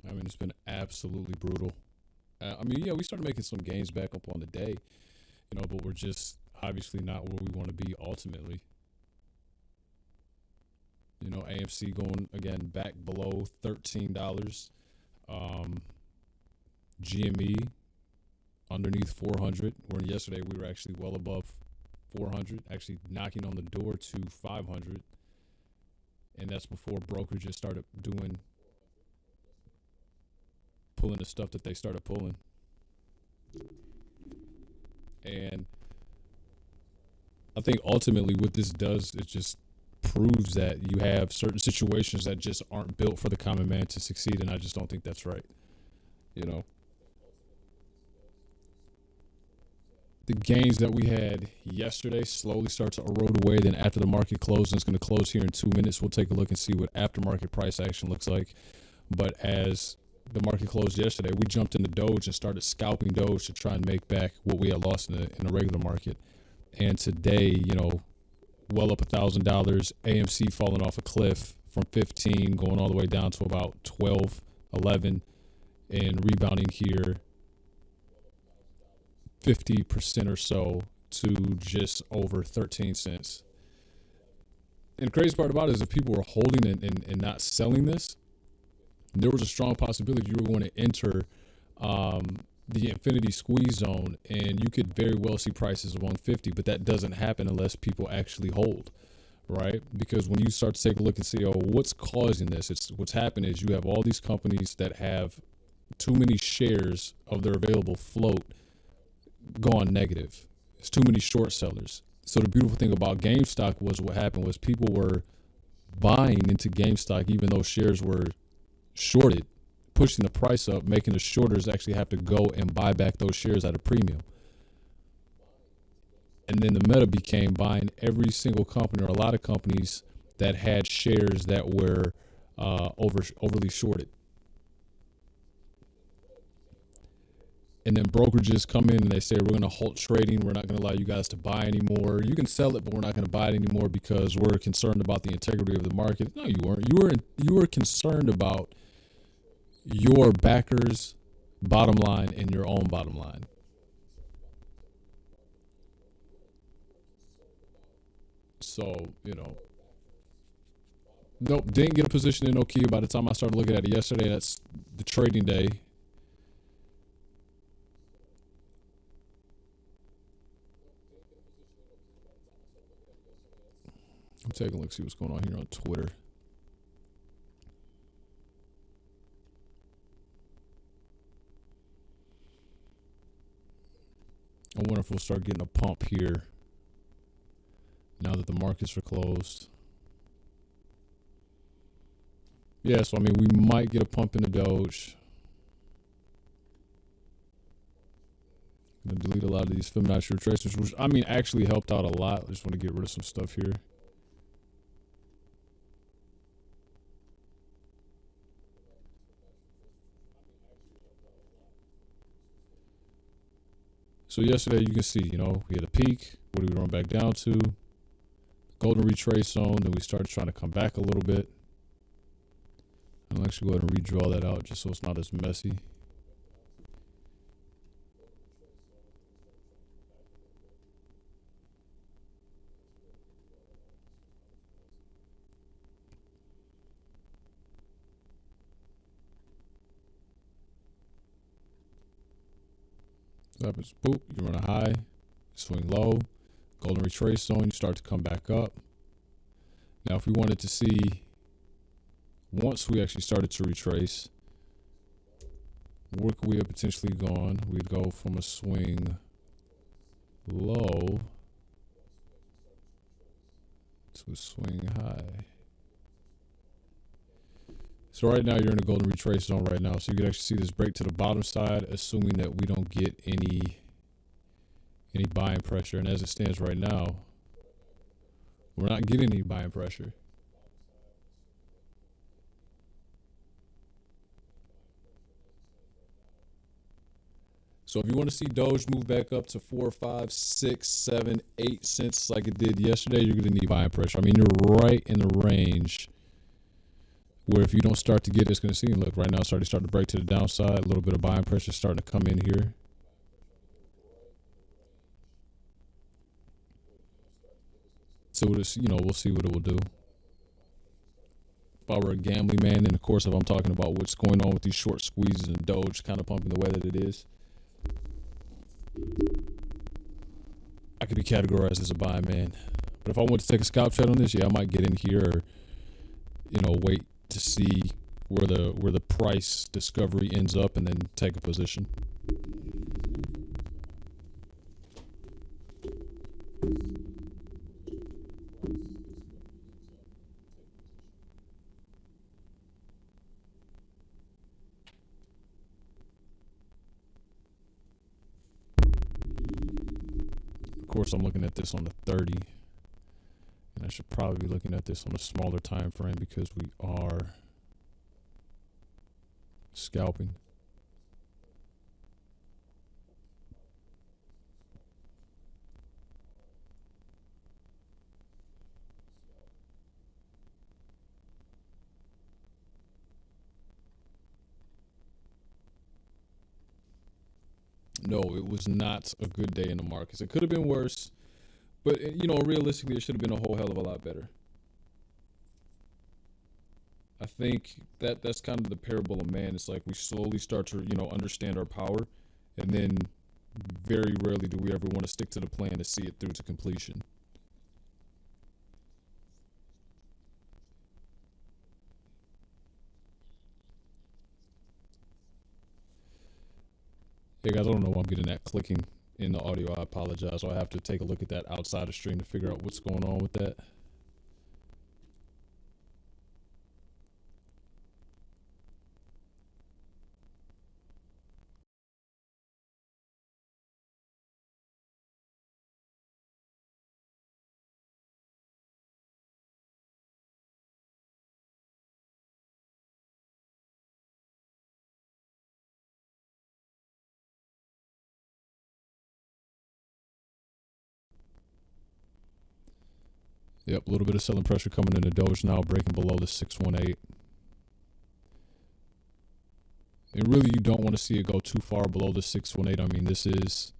I mean, it's been absolutely brutal. I mean, yeah, we started making some gains back up on the day, but we're just obviously not where we want to be ultimately. AMC going again back below $13. Um, GME underneath 400. Where yesterday we were actually well above 400, actually knocking on the door to 500, and that's before brokerages started pulling the stuff that they started pulling. And I think ultimately what this does is just proves that you have certain situations that just aren't built for the common man to succeed, and I just don't think that's right. You know, the gains that we had yesterday slowly start to erode away. Then after the market closes, and it's going to close here in 2 minutes, we'll take a look and see what aftermarket price action looks like. But as the market closed yesterday, we jumped into Doge and started scalping Doge to try and make back what we had lost in the regular market. And today, well up $1,000. AMC falling off a cliff from 15, going all the way down to about 12, 11, and rebounding here 50% or so to just over 13 cents. And the crazy part about it is if people were holding it and not selling this, there was a strong possibility you were going to enter the infinity squeeze zone, and you could very well see prices of 150, but that doesn't happen unless people actually hold, right? Because when you start to take a look and see, what's causing this? What's happening is you have all these companies that have too many shares of their available float gone negative. It's too many short sellers. So the beautiful thing about GameStop was what happened was people were buying into GameStop even though shares were shorted, pushing the price up, making the shorters actually have to go and buy back those shares at a premium. And then the meta became buying every single company or a lot of companies that had shares that were overly shorted. And then brokerages come in and they say, we're going to halt trading. We're not going to allow you guys to buy anymore. You can sell it, but we're not going to buy it anymore because we're concerned about the integrity of the market. No, you weren't. You were concerned about your backers' bottom line and your own bottom line. So, nope, didn't get a position in Nokia by the time I started looking at it yesterday. That's the trading day. I'm taking a look, see what's going on here on Twitter. I wonder if we'll start getting a pump here now that the markets are closed. Yeah, so we might get a pump in the Doge. I'm going to delete a lot of these Fibonacci retracements, which actually helped out a lot. I just want to get rid of some stuff here. So yesterday, you can see, we had a peak. What did we run back down to? Golden retrace zone. Then we started trying to come back a little bit. I'll actually go ahead and redraw that out just so it's not as messy. So happens, boop, you run a high, swing low, golden retrace zone, you start to come back up. Now, if we wanted to see, once we actually started to retrace, where could we have potentially gone? We'd go from a swing low to a swing high. So right now you're in a golden retrace zone right now. So you can actually see this break to the bottom side, assuming that we don't get any buying pressure. And as it stands right now, we're not getting any buying pressure. So if you want to see Doge move back up to 4, 5, 6, 7, 8 cents like it did yesterday, you're going to need buying pressure. You're right in the range where if you don't start to get, it's going to see, look, right now it's already starting to break to the downside. A little bit of buying pressure starting to come in here. So it's, we'll see what it will do. If I were a gambling man, and of course, if I'm talking about what's going on with these short squeezes and Doge kind of pumping the way that it is, I could be categorized as a buying man. But if I want to take a scalp trade on this, yeah, I might get in here, or wait to see where the price discovery ends up, and then take a position. Of course, I'm looking at this on the 30, and I should probably be looking at this on a smaller time frame because we are scalping. No, it was not a good day in the markets. It could have been worse, but realistically, it should have been a whole hell of a lot better. I think that's kind of the parable of man. It's like we slowly start to understand our power, and then very rarely do we ever want to stick to the plan to see it through to completion. Hey guys, I don't know why I'm getting that clicking in the audio. I apologize. So I have to take a look at that outside of stream to figure out what's going on with that. Yep, a little bit of selling pressure coming in the Doge now, breaking below the 618. And really, you don't want to see it go too far below the 618. I mean, this is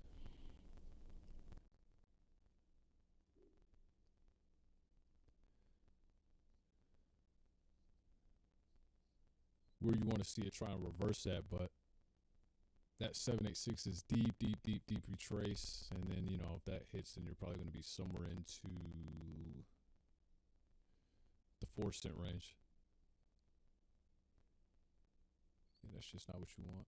where you want to see it try and reverse that, but that 786 is deep, deep, deep, deep retrace, and then if that hits, then you're probably going to be somewhere into the 4-cent range. And that's just not what you want.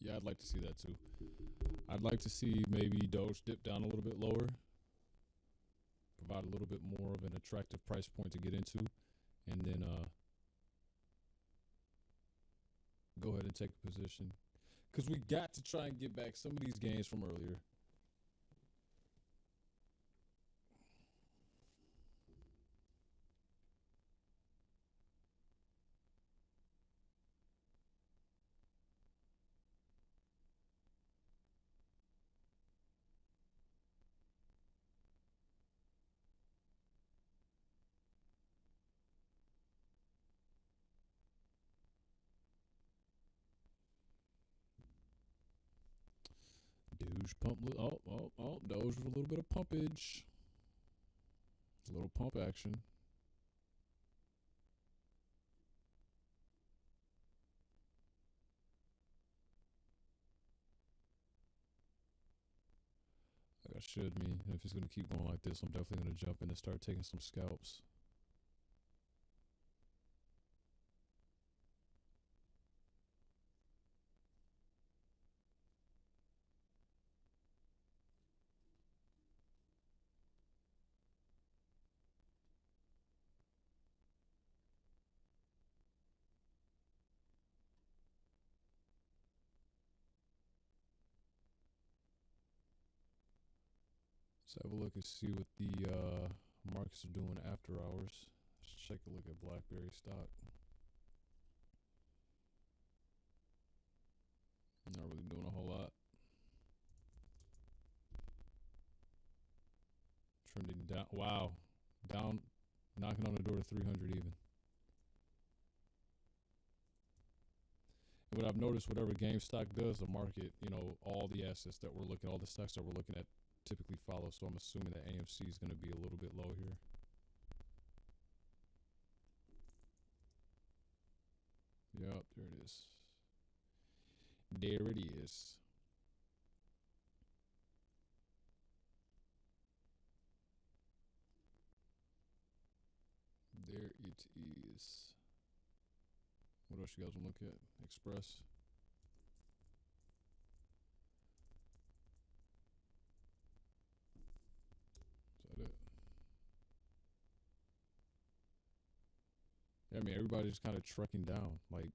Yeah, I'd like to see that too. I'd like to see maybe Doge dip down a little bit lower, provide a little bit more of an attractive price point to get into, and then go ahead and take a position. Because we got to try and get back some of these gains from earlier. Doge pump. Doge with a little bit of pumpage. A little pump action. Like I should mean. If it's going to keep going like this, I'm definitely going to jump in and start taking some scalps. Let's have a look and see what the markets are doing after hours. Let's take a look at BlackBerry stock. Not really doing a whole lot. Trending down. Wow. Down, knocking on the door to 300 even. And what I've noticed, whatever GameStop does, the market, you know, all the assets that we're looking, all the stocks that we're looking at typically follow. So I'm assuming that AMC is going to be a little bit low here. Yep, there it is. There it is. There it is. What else you guys want to look at? Express. Is that it? Yeah, I mean, everybody's kind of trucking down. Like,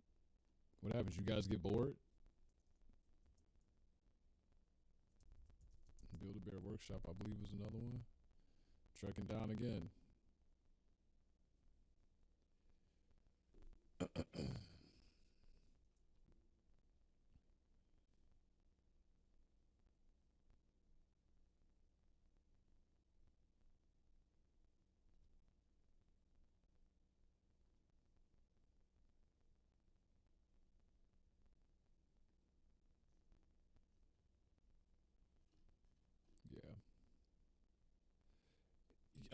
what happens? You guys get bored? Build-A-Bear Workshop, I believe, was another one. Trucking down again. Yeah.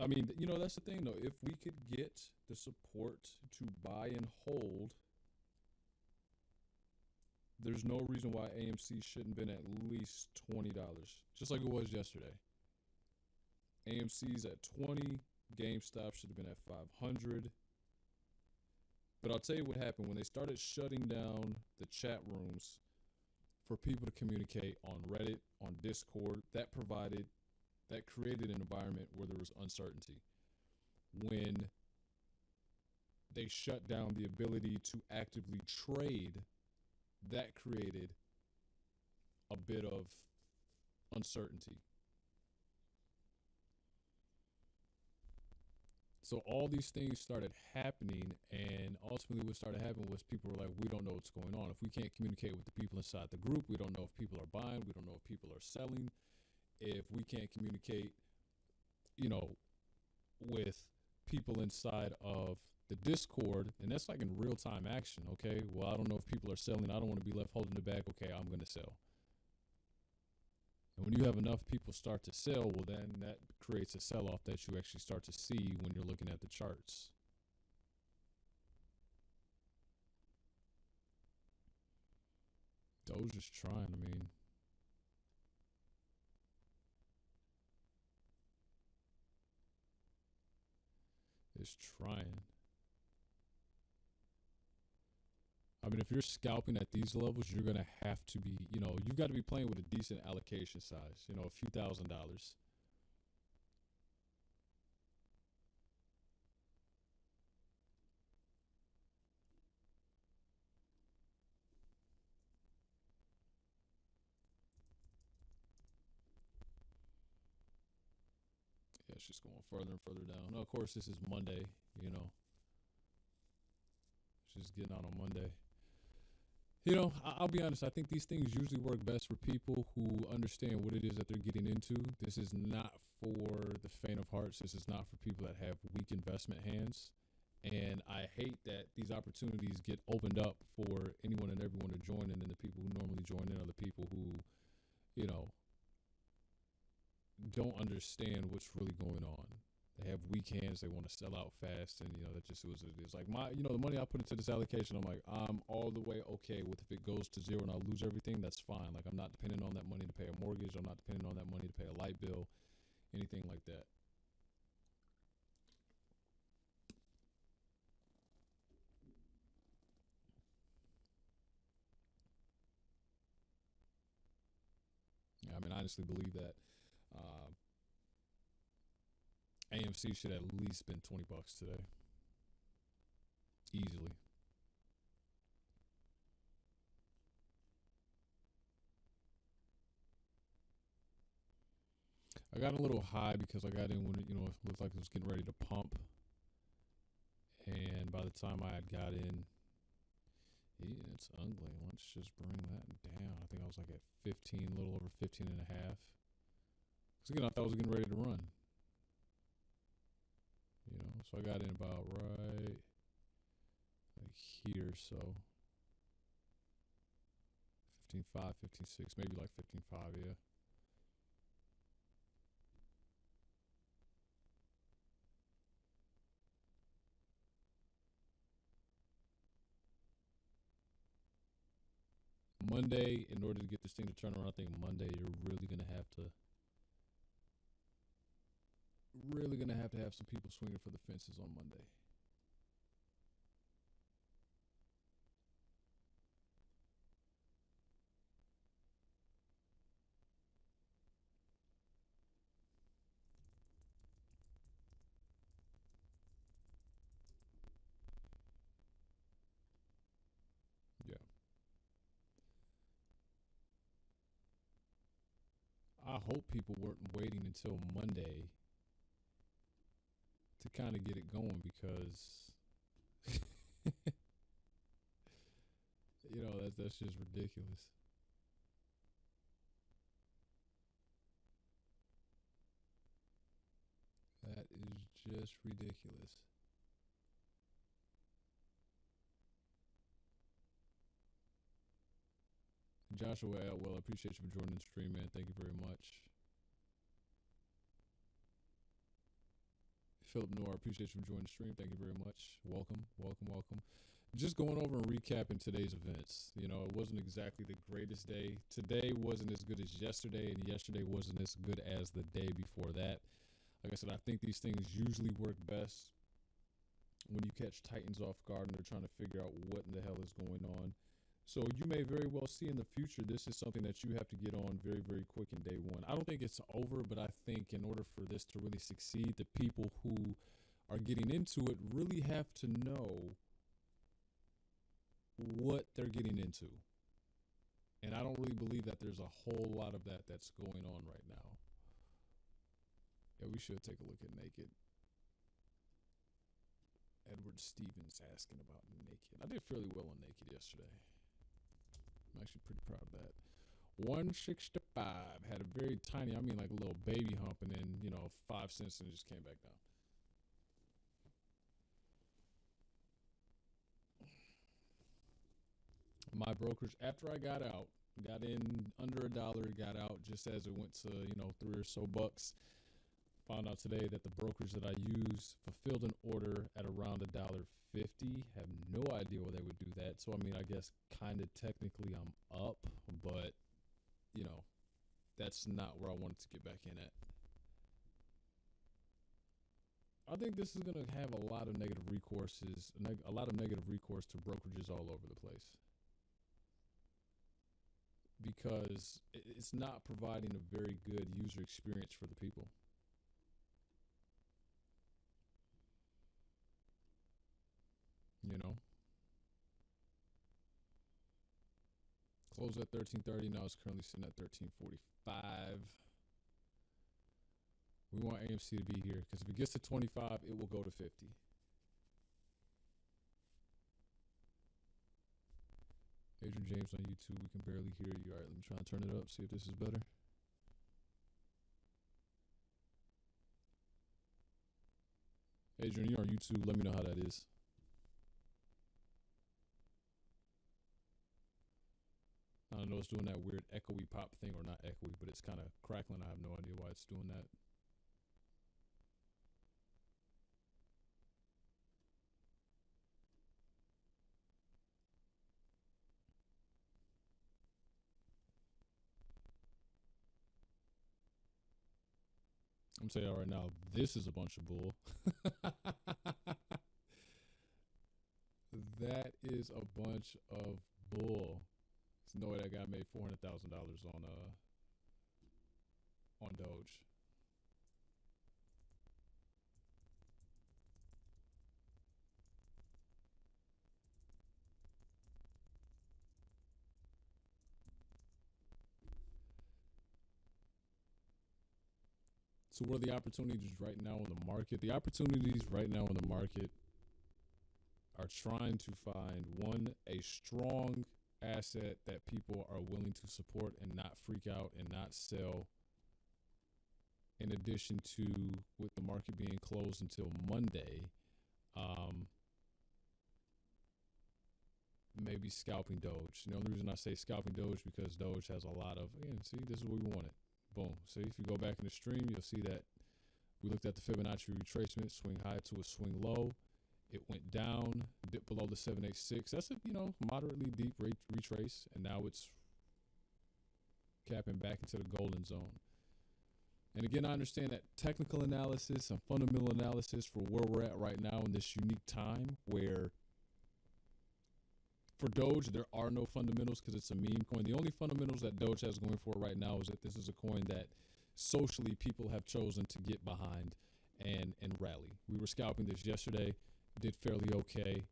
I mean, you know, that's the thing, though. If we could get the support to buy and hold, there's no reason why AMC shouldn't have been at least $20, just like it was yesterday. AMC's at 20, GameStop should have been at 500. But I'll tell you what happened when they started shutting down the chat rooms for people to communicate on Reddit, on Discord. That created an environment where there was uncertainty. When they shut down the ability to actively trade, that created a bit of uncertainty. So all these things started happening, and ultimately what started happening was people were like, we don't know what's going on. If we can't communicate with the people inside the group, we don't know if people are buying, we don't know if people are selling. If we can't communicate, you know, with people inside of the Discord, and that's like in real-time action, okay? Well, I don't know if people are selling. I don't want to be left holding the bag. Okay, I'm going to sell. And when you have enough people start to sell, well, then that creates a sell-off that you actually start to see when you're looking at the charts. Doge is trying, I mean. It's trying. I mean, if you're scalping at these levels, you're going to have to be, you know, you've got to be playing with a decent allocation size, you know, a few $1,000s. Yeah, it's just going further and further down. Now, of course, this is Monday, you know. It's just getting out on Monday. You know, I'll be honest. I think these things usually work best for people who understand what it is that they're getting into. This is not for the faint of hearts. This is not for people that have weak investment hands. And I hate that these opportunities get opened up for anyone and everyone to join in. And the people who normally join in are the people who, you know, don't understand what's really going on. They have weak hands. They want to sell out fast, and you know that just was it is. Like the money I put into this allocation, I'm like, I'm all the way okay with if it goes to zero and I lose everything. That's fine. Like I'm not depending on that money to pay a mortgage. I'm not depending on that money to pay a light bill, anything like that. Yeah, I mean, I honestly believe that AMC should at least been $20 today, easily. I got a little high because I got in when it looked like it was getting ready to pump, and by the time I had got in, yeah, it's ugly. Let's just bring that down. I think I was like at 15, a little over 15 and a half. Because again, I thought I was getting ready to run. So I got in about right like here, so 15.5, 15.6, maybe like 15.5, yeah. Monday, in order to get this thing to turn around, I think Monday you're really gonna have to have some people swinging for the fences on Monday. Yeah. I hope people weren't waiting until Monday to kind of get it going because that's just ridiculous. That is just ridiculous. Joshua Atwell, I appreciate you for joining the stream, man. Thank you very much. Philip Noir, appreciate you for joining the stream. Thank you very much. Welcome, welcome, welcome. Just going over and recapping today's events. It wasn't exactly the greatest day. Today wasn't as good as yesterday, and yesterday wasn't as good as the day before that. Like I said, I think these things usually work best when you catch Titans off guard and they're trying to figure out what in the hell is going on. So you may very well see in the future, this is something that you have to get on very, very quick in day one. I don't think it's over, but I think in order for this to really succeed, the people who are getting into it really have to know what they're getting into. And I don't really believe that there's a whole lot of that that's going on right now. Yeah, we should take a look at Naked. Edward Stevens asking about Naked. I did fairly well on Naked yesterday. I'm actually pretty proud of that. 165 had a very tiny, like a little baby hump, and then 5 cents, and it just came back down. My brokerage, after I got out, got in under $1, got out just as it went to 3 or so bucks. Found out today that the brokerage that I use fulfilled an order at around $1.50. Have no idea why they would do that. So I guess kind of technically I'm up, but that's not where I wanted to get back in at. I think this is going to have a lot of negative recourse to brokerages all over the place, because it's not providing a very good user experience for the people. Closed at 13.30. Now it's currently sitting at 13.45. We want AMC to be here because if it gets to 25, it will go to 50. Adrian James on YouTube. We can barely hear you. All right, let me try and turn it up. See if this is better. Adrian, you're on YouTube. Let me know how that is. I don't know, it's doing that weird echoey pop thing, or not echoey, but it's kind of crackling. I have no idea why it's doing that. I'm saying all right now, this is a bunch of bull. That is a bunch of bull. There's no way that guy made $400,000 on Doge. So what are the opportunities right now in the market? The opportunities right now in the market are trying to find one, a strong asset that people are willing to support and not freak out and not sell. In addition to, with the market being closed until Monday, maybe scalping Doge. The only reason I say scalping Doge because Doge has a lot of, again, see, this is what we wanted. Boom. See, if you go back in the stream, you'll see that we looked at the Fibonacci retracement, swing high to a swing low. It went down, dipped below the 786. That's a, moderately deep retrace, and now it's capping back into the golden zone. And again, I understand that technical analysis and fundamental analysis for where we're at right now in this unique time where for Doge, there are no fundamentals because it's a meme coin. The only fundamentals that Doge has going for it right now is that this is a coin that socially people have chosen to get behind and rally. We were scalping this yesterday, did fairly okay.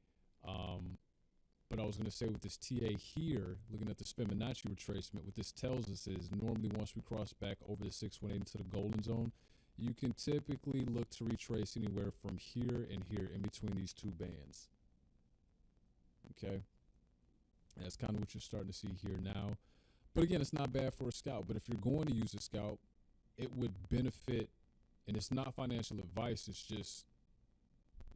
But I was going to say with this TA here, looking at the Fibonacci retracement, what this tells us is normally once we cross back over the 618 into the golden zone, you can typically look to retrace anywhere from here and here in between these two bands. Okay. That's kind of what you're starting to see here now. But again, it's not bad for a scalp. But if you're going to use a scalp, it would benefit, and it's not financial advice, it's just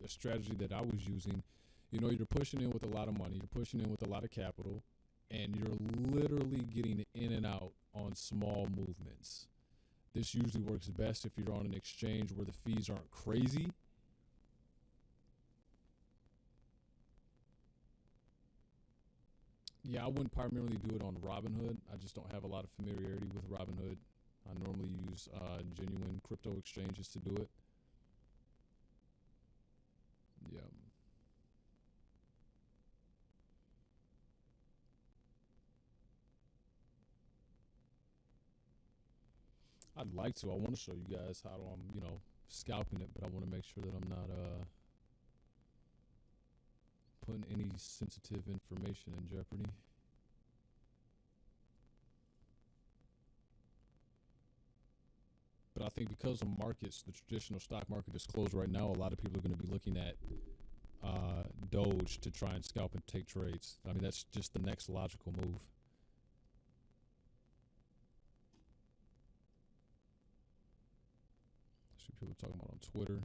a strategy that I was using. You're pushing in with a lot of money, you're pushing in with a lot of capital, and you're literally getting in and out on small movements. This usually works best if you're on an exchange where the fees aren't crazy. Yeah, I wouldn't primarily do it on Robinhood. I just don't have a lot of familiarity with Robinhood. I normally use genuine crypto exchanges to do it. Yeah. I'd like to. I want to show you guys how I'm, scalping it, but I want to make sure that I'm not putting any sensitive information in jeopardy. But I think because the markets, the traditional stock market is closed right now, a lot of people are going to be looking at Doge to try and scalp and take trades. I mean, that's just the next logical move. See people talking about on Twitter.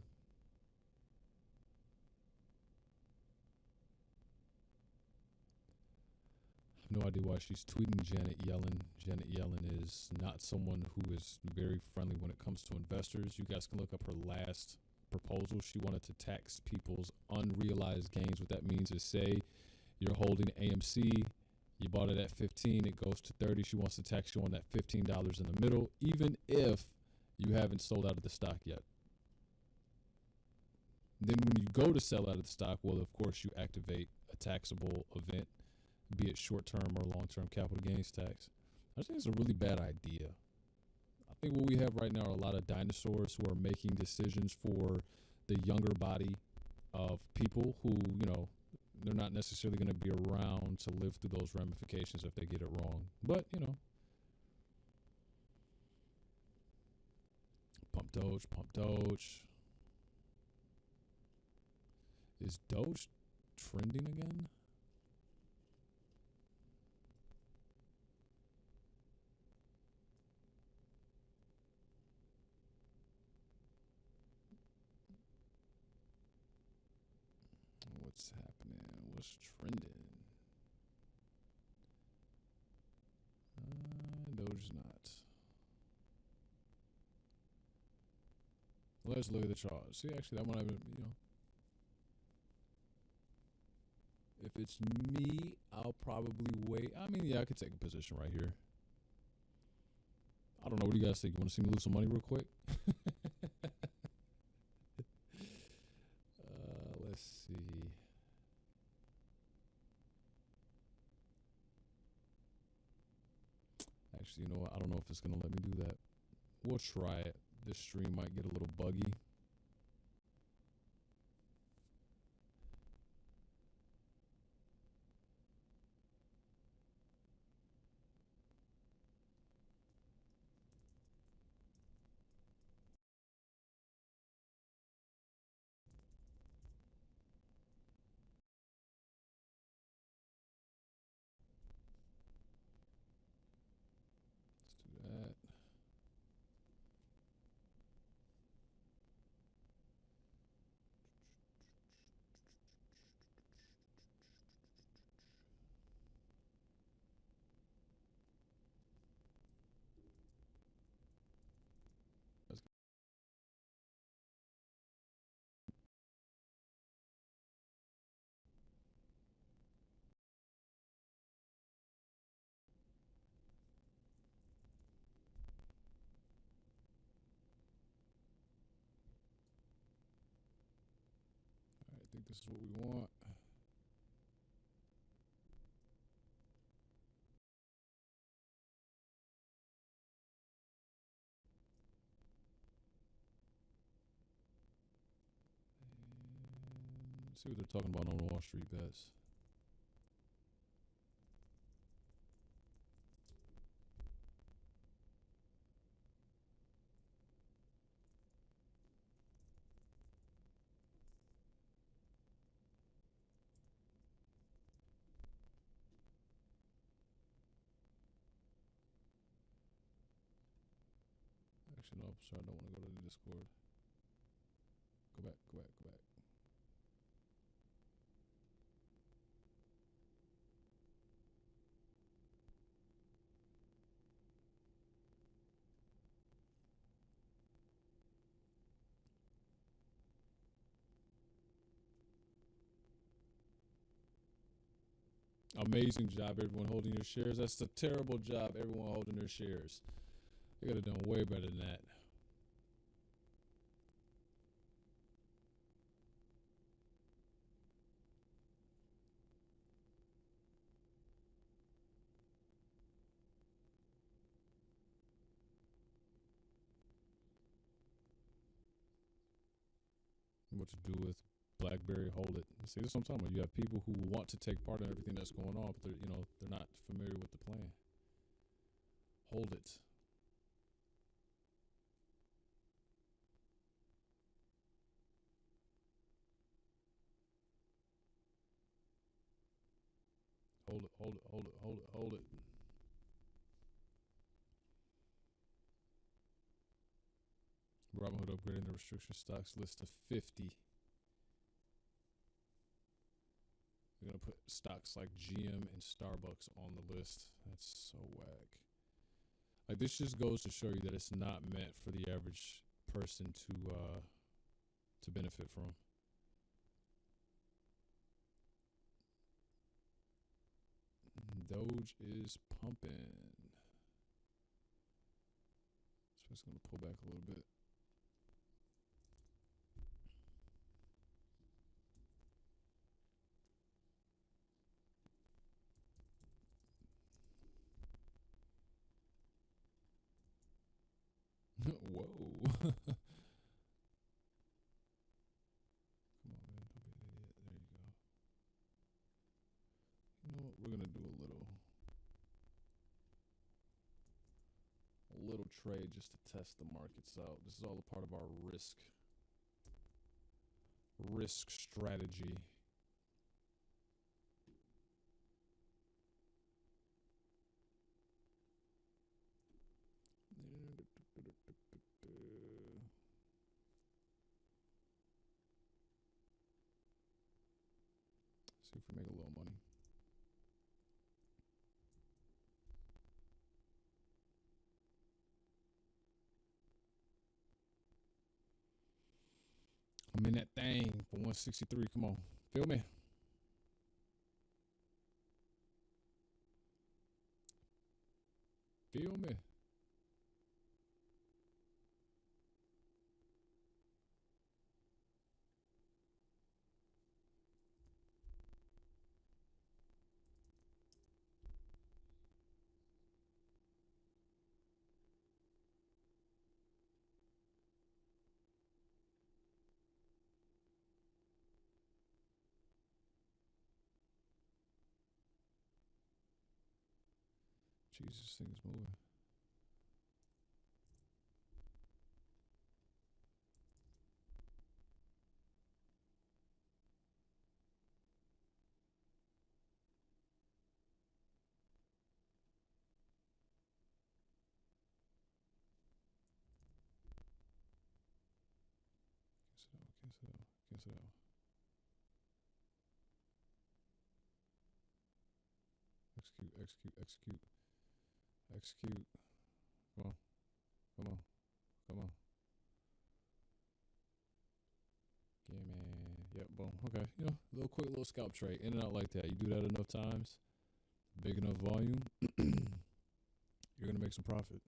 I have no idea why she's tweeting Janet Yellen. Janet Yellen is not someone who is very friendly when it comes to investors. You guys can look up her last proposal. She wanted to tax people's unrealized gains. What that means is, say you're holding AMC, you bought it at 15, it goes to 30. She wants to tax you on that $15 in the middle, even if you haven't sold out of the stock yet. Then when you go to sell out of the stock, well, of course, you activate a taxable event, be it short-term or long-term capital gains tax. I think it's a really bad idea. I think what we have right now are a lot of dinosaurs who are making decisions for the younger body of people who, they're not necessarily going to be around to live through those ramifications if they get it wrong. But, pump Doge, pump Doge. Is Doge trending again? What's happening? What's trending? Doge's not. Let's look at the chart. See, actually, that one, if it's me, I'll probably wait. I mean, yeah, I could take a position right here. I don't know. What do you guys think? You want to see me lose some money real quick? Let's see. Actually, you know what? I don't know if it's going to let me do that. We'll try it. This stream might get a little buggy. This is what we want. And let's see what they're talking about on Wall Street bets. Actually, no, sorry, I don't want to go to the Discord. Go back, go back, go back. Amazing job, everyone holding your shares. That's a terrible job, everyone holding their shares. They could have done way better than that. What to do with BlackBerry? Hold it. See, this is what I'm talking about. You have people who want to take part in everything that's going on, but they're not familiar with the plan. Hold it. Hold it, hold it, hold it, hold it, hold it. Robinhood upgrading the restriction stocks list to 50. They're going to put stocks like GM and Starbucks on the list. That's so whack. Like, this just goes to show you that it's not meant for the average person to benefit from. Doge is pumping. So it's going to pull back a little bit. Whoa. Come on, man. Don't be an idiot. There you go. You know what? We're going to do a little trade just to test the markets out. This is all a part of our risk strategy. See if we make a little money. I'm in that thing for 163. Come on. Feel me? Feel me? Jesus, this thing is moving. Cancel out. Execute. Come on. Yeah, man. Yep, boom. Okay, little scalp trade. In and out like that. You do that enough times, big enough volume, you're going to make some profit.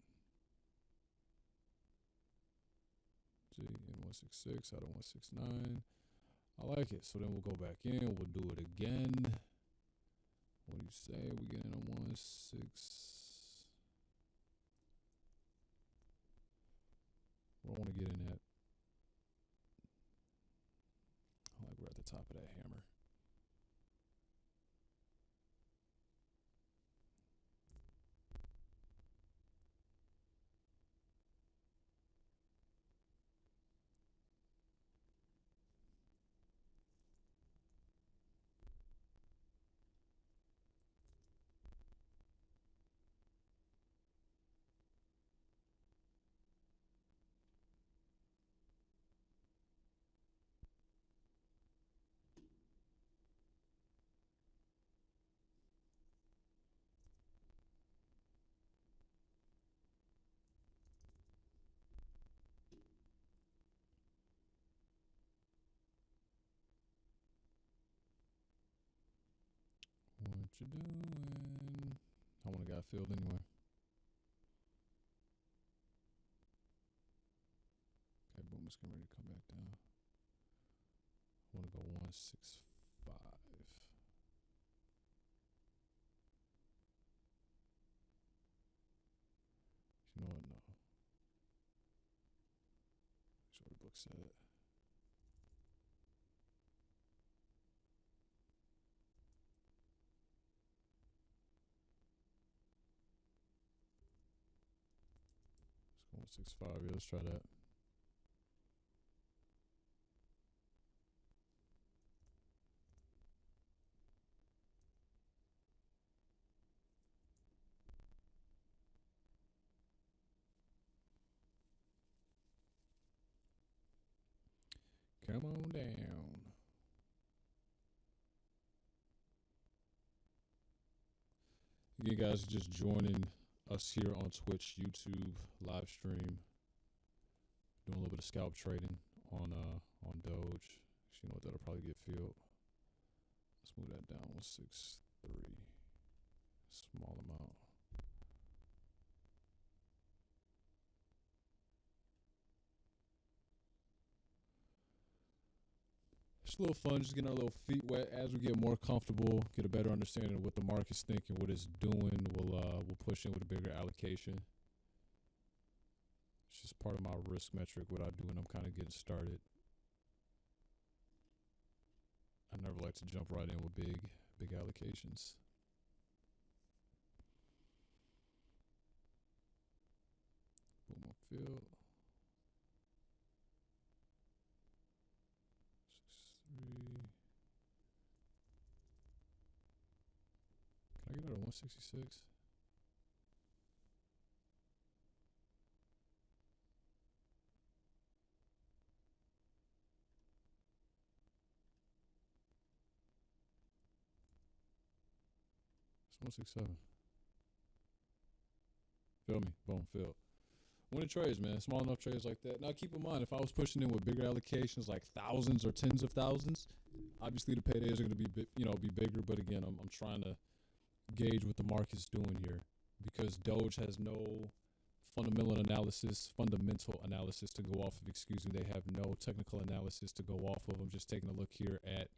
See, in 166 out of 169. I like it. So then we'll go back in. We'll do it again. What do you say? We get in a 1-6. Where I want to get in at. I like we're at the top of that hammer. What you doing? I want to got filled anyway. Okay, boom, it's getting ready to come back down. I want to go 165. You know what? No. Sure the book said it. Let's go 165. Yeah, let's try that. Come on down. You guys are just joining us here on Twitch, YouTube, live stream. Doing a little bit of scalp trading on Doge. You know what, that'll probably get filled. Let's move that down 163. Small amount. It's a little fun, just getting our little feet wet. As we get more comfortable, get a better understanding of what the market's thinking, what it's doing, we'll push in with a bigger allocation. It's just part of my risk metric, what I do when I'm kind of getting started. I never like to jump right in with big allocations. Boom, up field. 6-3. Can I get out of 166? It's 167. Feel me? Boom, filled. Winning trades, man. Small enough trades like that. Now, keep in mind, if I was pushing in with bigger allocations, like thousands or tens of thousands, obviously the paydays are going to be bigger. But again, I'm trying to gauge what the market's doing here because Doge has no fundamental analysis to go off of. Excuse me. They have no technical analysis to go off of. I'm just taking a look here at,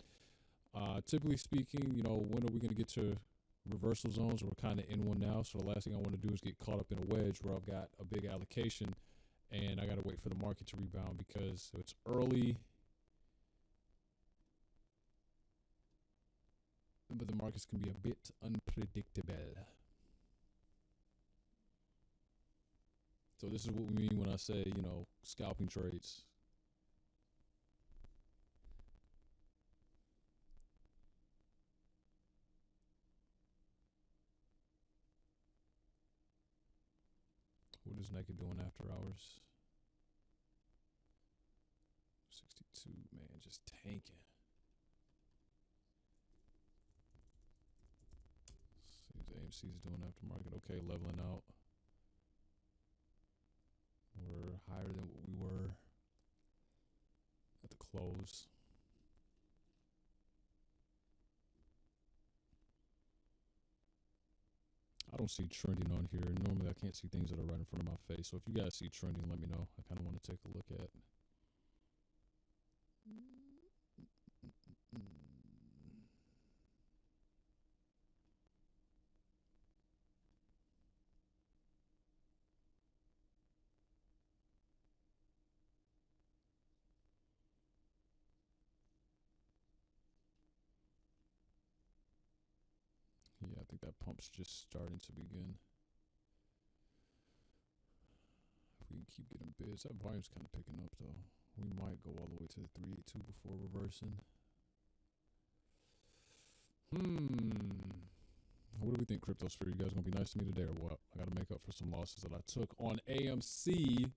typically speaking, when are we going to get to reversal zones? We're kind of in one now, so the last thing I want to do is get caught up in a wedge where I've got a big allocation and I got to wait for the market to rebound because it's early, but the markets can be a bit unpredictable. So this is what we mean when I say, scalping trades. What is Naked doing after hours? 62, man, just tanking. Let's see what AMC is doing after market. Okay, leveling out. We're higher than what we were at the close. I don't see trending on here. Normally I can't see things that are right in front of my face. So if you guys see trending, let me know. I kind of want to take a look at. think that pump's just starting to begin. If we can keep getting bids, that volume's kind of picking up though. We might go all the way to the 382 before reversing. What do we think, Cryptosphere? You guys gonna be nice to me today or what? I gotta make up for some losses that I took on AMC.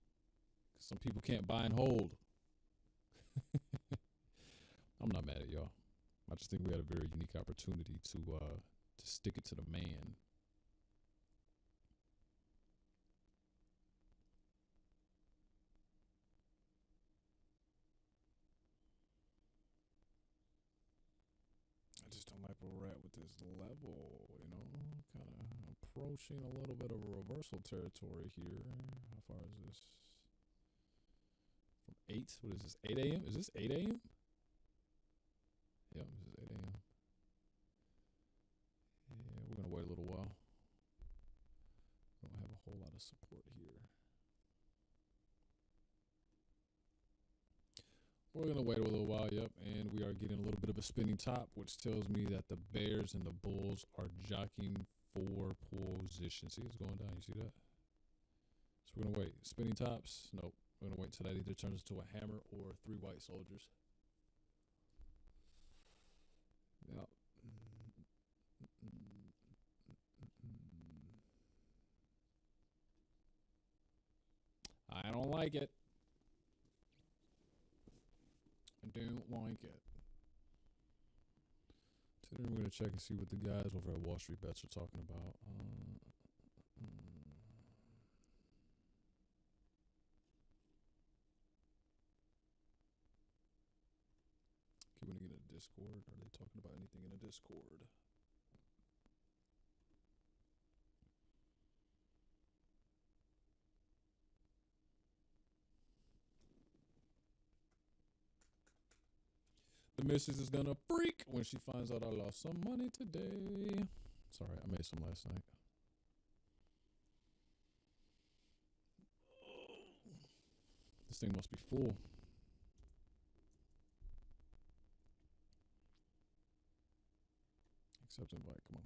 Some people can't buy and hold. I'm not mad at y'all. I just think we had a very unique opportunity to stick it to the man. I just don't like where we're at with this level, you know, kind of approaching a little bit of a reversal territory here. How far is this? From 8? What is this, 8 a.m.? Is this 8 a.m.? Yeah, this is 8 a.m. Yeah, we're going to wait a little while. We don't have a whole lot of support here. We're going to wait a little while, yep, and we are getting a little bit of a spinning top, which tells me that the Bears and the Bulls are jockeying for position. See, it's going down. You see that? So we're going to wait. Spinning tops? Nope. We're going to wait until that either turns into a hammer or 3 white soldiers. Yep. I don't like it. I don't like it. Today we're going to check and see what the guys over at Wall Street Bets are talking about. Keeping it in a Discord. Are they talking about anything in a Discord? The missus is gonna freak when she finds out I lost some money today. Sorry, I made some last night. This thing must be full. Accept invite, come on.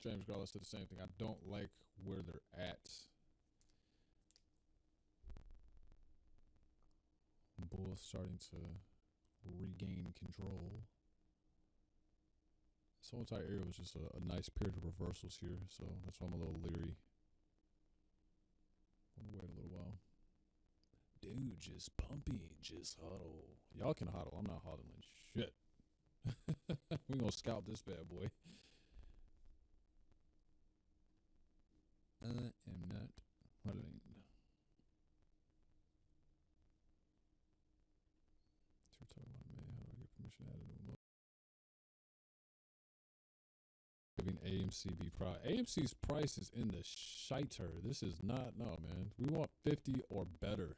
James Garland said the same thing. I don't like where they're at. Bulls starting to regain control. This whole entire area was just a nice period of reversals here, so that's why I'm a little leery. I'm gonna wait a little while. Dude, just pumping, just huddle. Y'all can huddle. I'm not huddling shit. We gonna scout this bad boy. I am not huddling. How do I get permission to add a new mode? Giving AMC BB price. AMC's price is in the shiter. This is not, no, man. We want 50 or better.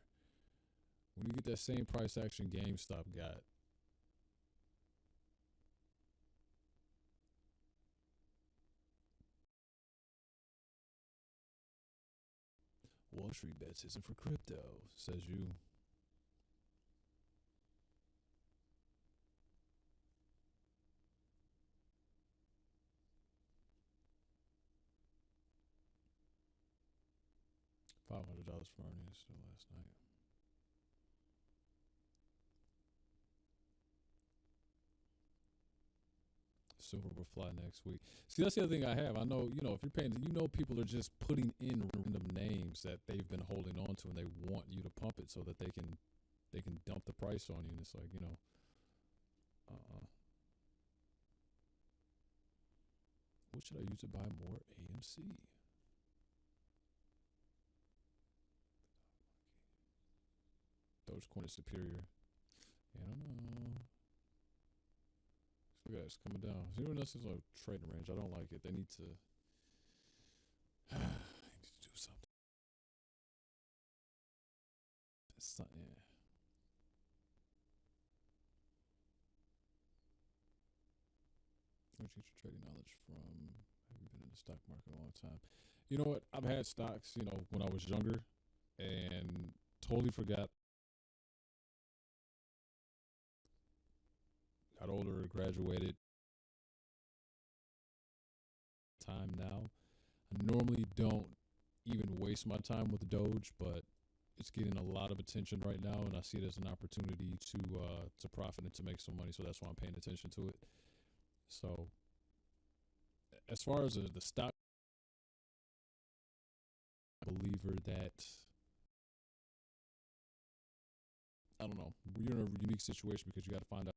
When you get that same price action GameStop got. Wall Street Bets isn't for crypto, says you. $500 for earnings still last night. Silver will fly next week. See, that's the other thing I have. I know, you know, if you're paying, you know, people are just putting in random names that they've been holding on to, and they want you to pump it so that they can dump the price on you. And it's like, you know, what should I use to buy more AMC? Dogecoin is superior. Yeah, I don't know. Look at it, it's coming down. Anyone else is on a trading range? I don't like it. They need to. They need to do something. It's not, yeah. Where'd you get your trading knowledge from? Have you been in the stock market a long time? You know what? I've had stocks, when I was younger and totally forgot. Got older, graduated. Time now. I normally don't even waste my time with Doge, but it's getting a lot of attention right now, and I see it as an opportunity to profit and to make some money. So that's why I'm paying attention to it. So as far as the stock believer that I don't know, you're in a unique situation because you got to find out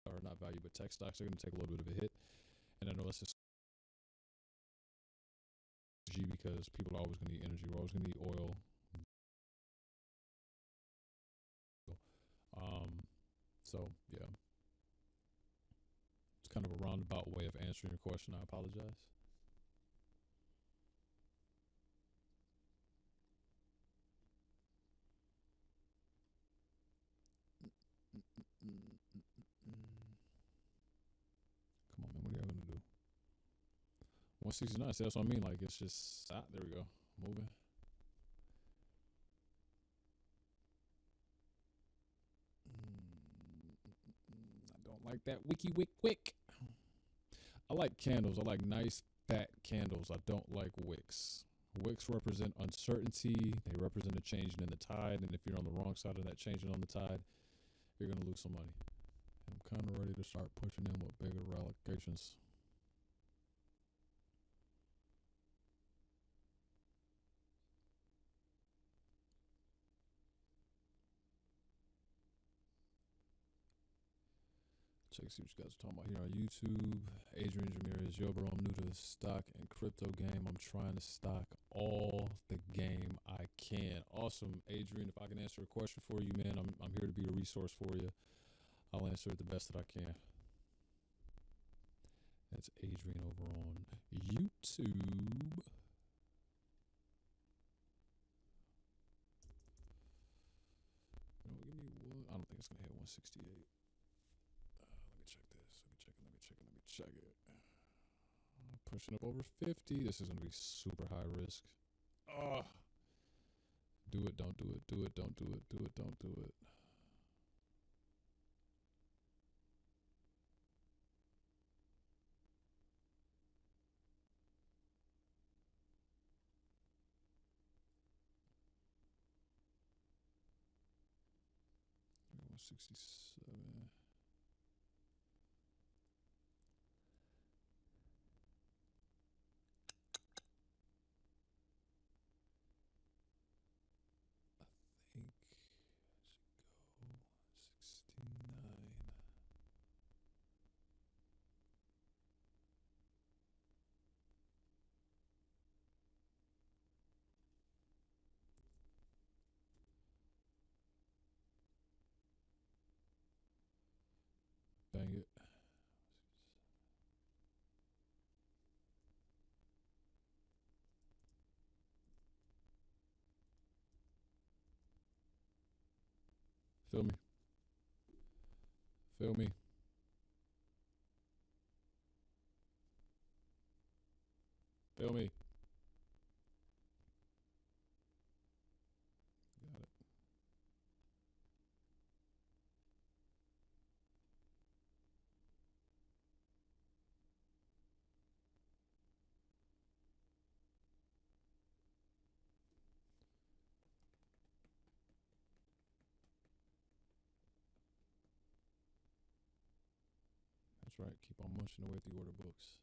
are not value, but tech stocks are going to take a little bit of a hit, and I know that's just because people are always going to need energy. We're always going to need oil. So yeah, it's kind of a roundabout way of answering your question. I apologize. Come on, man. What are y'all gonna do? 169. See, that's what I mean. Like it's just there we go. Moving. I don't like that wiki wick. I like candles. I like nice fat candles. I don't like wicks. Wicks represent uncertainty. They represent a changing in the tide, and if you're on the wrong side of that changing on the tide, you're gonna lose some money. I'm kind of ready to start pushing in with bigger allocations. Check see what you guys are talking about here on YouTube. Adrian Ramirez, yo, bro, I'm new to the stock and crypto game. I'm trying to stock all the game I can. Awesome, Adrian. If I can answer a question for you, man, I'm here to be a resource for you. I'll answer it the best that I can. That's Adrian over on YouTube. Give me one. I don't think it's gonna hit 168. Let me check this. Let me check it. Pushing up over 50. This is going to be super high risk. Oh, do it, don't do it. Do it, don't do it. Do it, don't do it. Give me 167. I think I should go 69. Dang it. Feel me. Feel me. Feel me. Got it. That's right. Keep on munching away at the order books.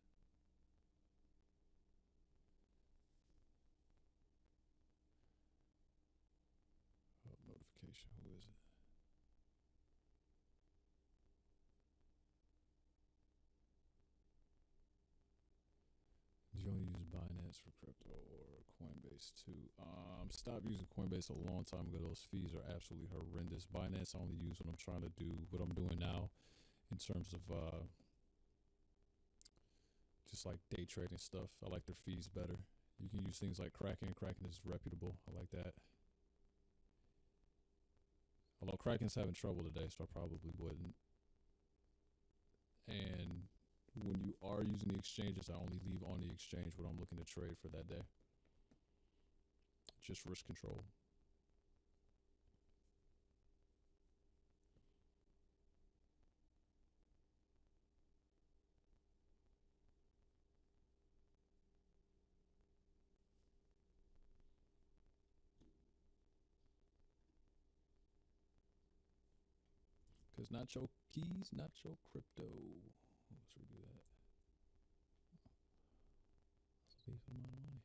Oh, notification. Who is it? Do you only use Binance for crypto or Coinbase too? Stopped using Coinbase a long time ago. Those fees are absolutely horrendous. Binance I only use when I'm trying to do what I'm doing now in terms of just like day trading stuff. I like their fees better. You can use things like Kraken. Kraken is reputable. I like that. Although Kraken's having trouble today, so I probably wouldn't. And when you are using the exchanges, I only leave on the exchange what I'm looking to trade for that day. Just risk control. Because not your keys, not your crypto. Let's redo that. That's a decent amount of money.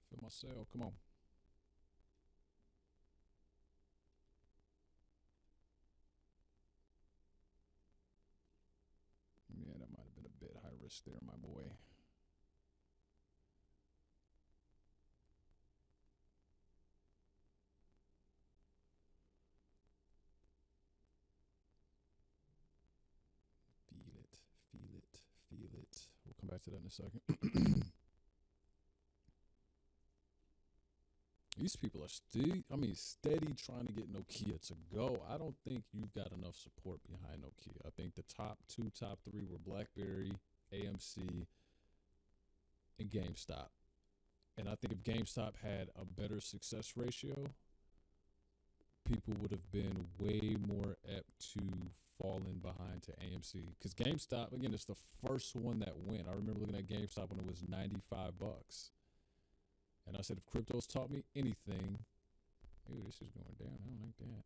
Fill my sale. Come on. Yeah, that might have been a bit high risk there, my boy. Feel it, feel it, feel it. We'll come back to that in a second. These people are steady trying to get Nokia to go. I don't think you've got enough support behind Nokia. I think the top three were BlackBerry, AMC, and GameStop. And I think if GameStop had a better success ratio, people would have been way more apt to fall in behind to AMC. Because GameStop, again, it's the first one that went. I remember looking at GameStop when it was $95. And I said, if crypto's taught me anything, ooh, this is going down. I don't like that.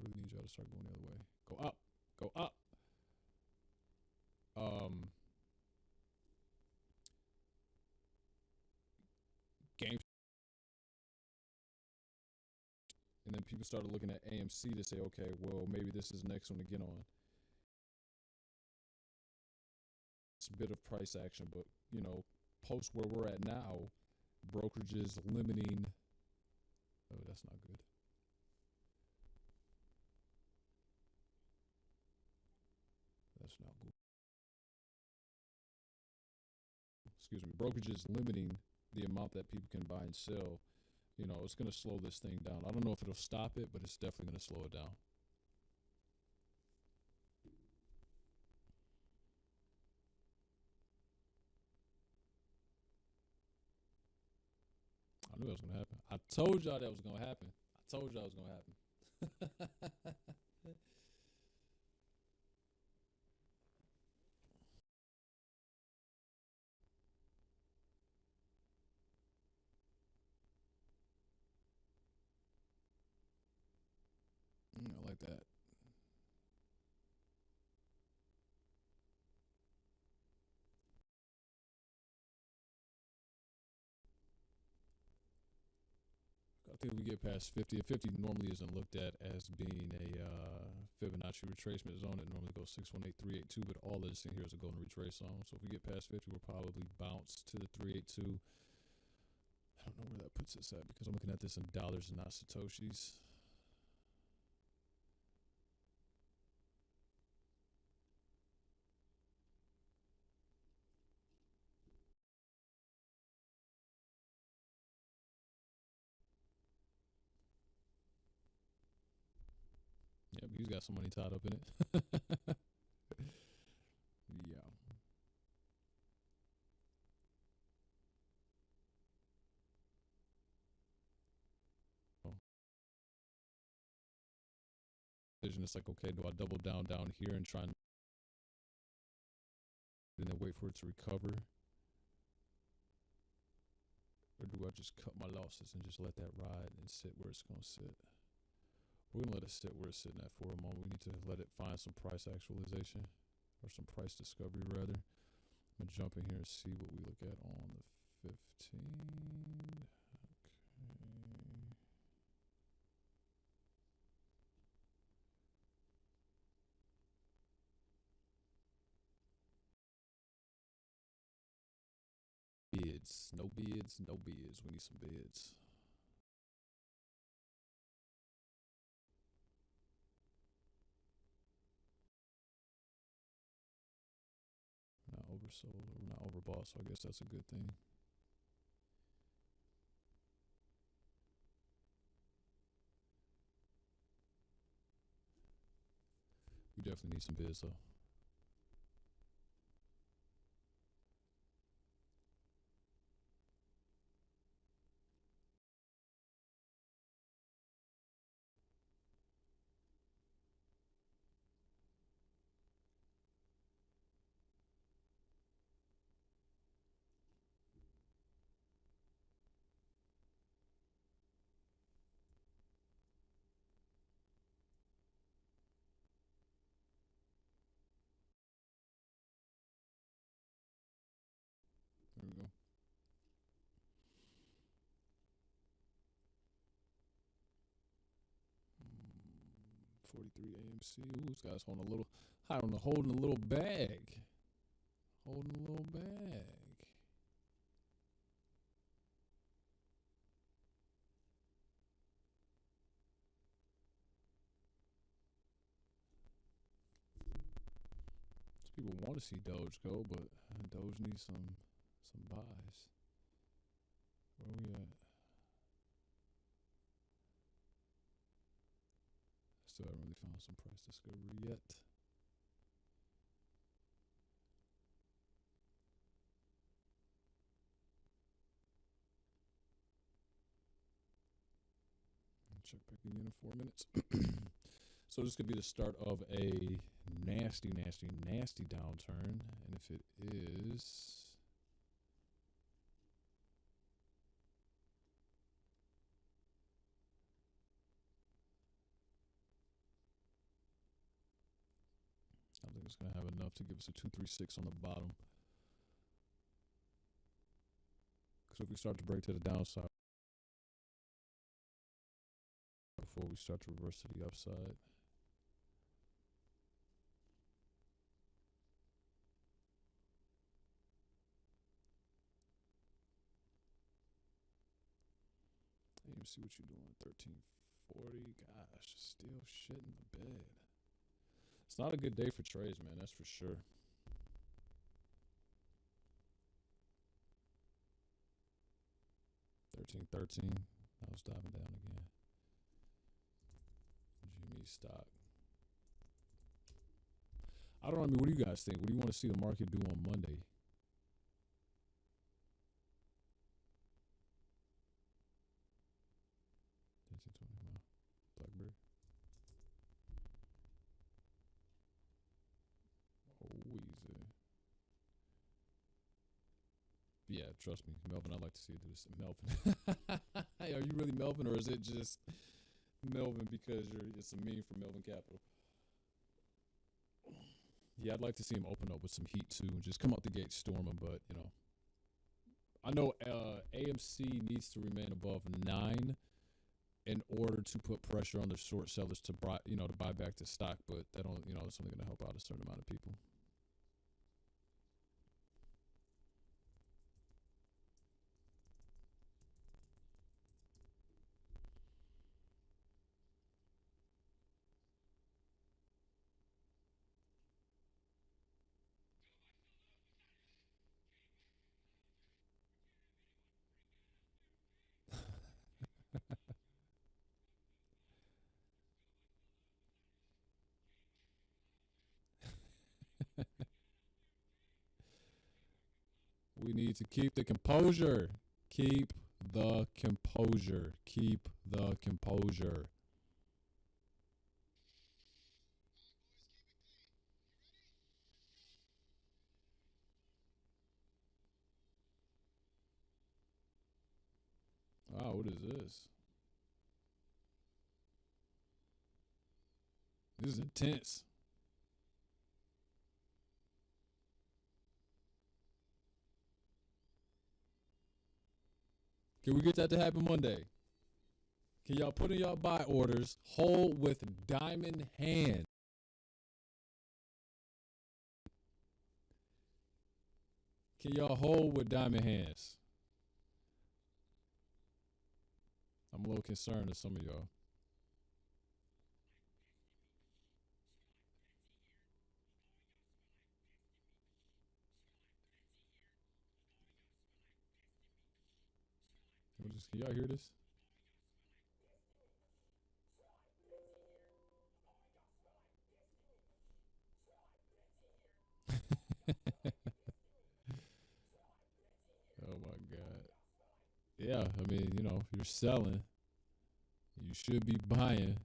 Really need y'all to start going the other way. Go up. Go up. Game. And then people started looking at AMC to say, okay, well, maybe this is the next one to get on. It's a bit of price action, but, post where we're at now, brokerages limiting. Oh, that's not good. That's not good. Excuse me. Brokerages limiting the amount that people can buy and sell. It's going to slow this thing down. I don't know if it'll stop it, but it's definitely going to slow it down. I knew that was going to happen. I told y'all that was going to happen. I told y'all it was going to happen. I like that. I think we get past 50. 50 normally isn't looked at as being a Fibonacci retracement zone. It normally goes 618, 382, but all this in here is a golden retrace zone. So if we get past 50, we'll probably bounce to the 382. I don't know where that puts us at because I'm looking at this in dollars and not Satoshis. Yeah, but he's got some money tied up in it. Yeah. It's like, okay, do I double down here and try and then wait for it to recover? Or do I just cut my losses and just let that ride and sit where it's going to sit? We're going to let it sit where it's sitting at for a moment. We need to let it find some price actualization or some price discovery, rather. I'm going to jump in here and see what we look at on the 15. Okay. Bids. No bids. No bids. We need some bids. We're not oversold. We're not overbought, so I guess that's a good thing. definitely need some bids though. There we go. 43 AMC. Ooh, this guy's holding a little, holding a little bag. Holding a little bag. People want to see Doge go, but Doge needs some buys. Where we at? Still haven't really found some price discovery yet. Check back again in 4 minutes. So this could be the start of a nasty downturn. And if it is, I think it's going to have enough to give us a 236 on the bottom. Because if we start to break to the downside before we start to reverse to the upside. Let me see what you're doing. 1340. Gosh, still shit in the bed. It's not a good day for trades, man. That's for sure. $13.13. I was diving down again. GME stock. I don't know. I mean, what do you guys think? What do you want to see the market do on Monday? BlackBerry. Oh, easy. Yeah, trust me, Melvin. I'd like to see you do this. Melvin, are you really Melvin, or is it just Melvin because it's a meme from Melvin Capital? Yeah, I'd like to see him open up with some heat too, and just come out the gate storming. But you know, I know AMC needs to remain above 9 in order to put pressure on the short sellers to buy, to buy back the stock. But that don't, it's only going to help out a certain amount of people. We need to keep the composure. Keep the composure. Keep the composure. Wow, what is this? This is intense. Can we get that to happen Monday? Can y'all put in y'all buy orders, hold with diamond hands? Can y'all hold with diamond hands? I'm a little concerned of some of y'all. Can y'all hear this? Yeah, I mean, if you're selling, you should be buying.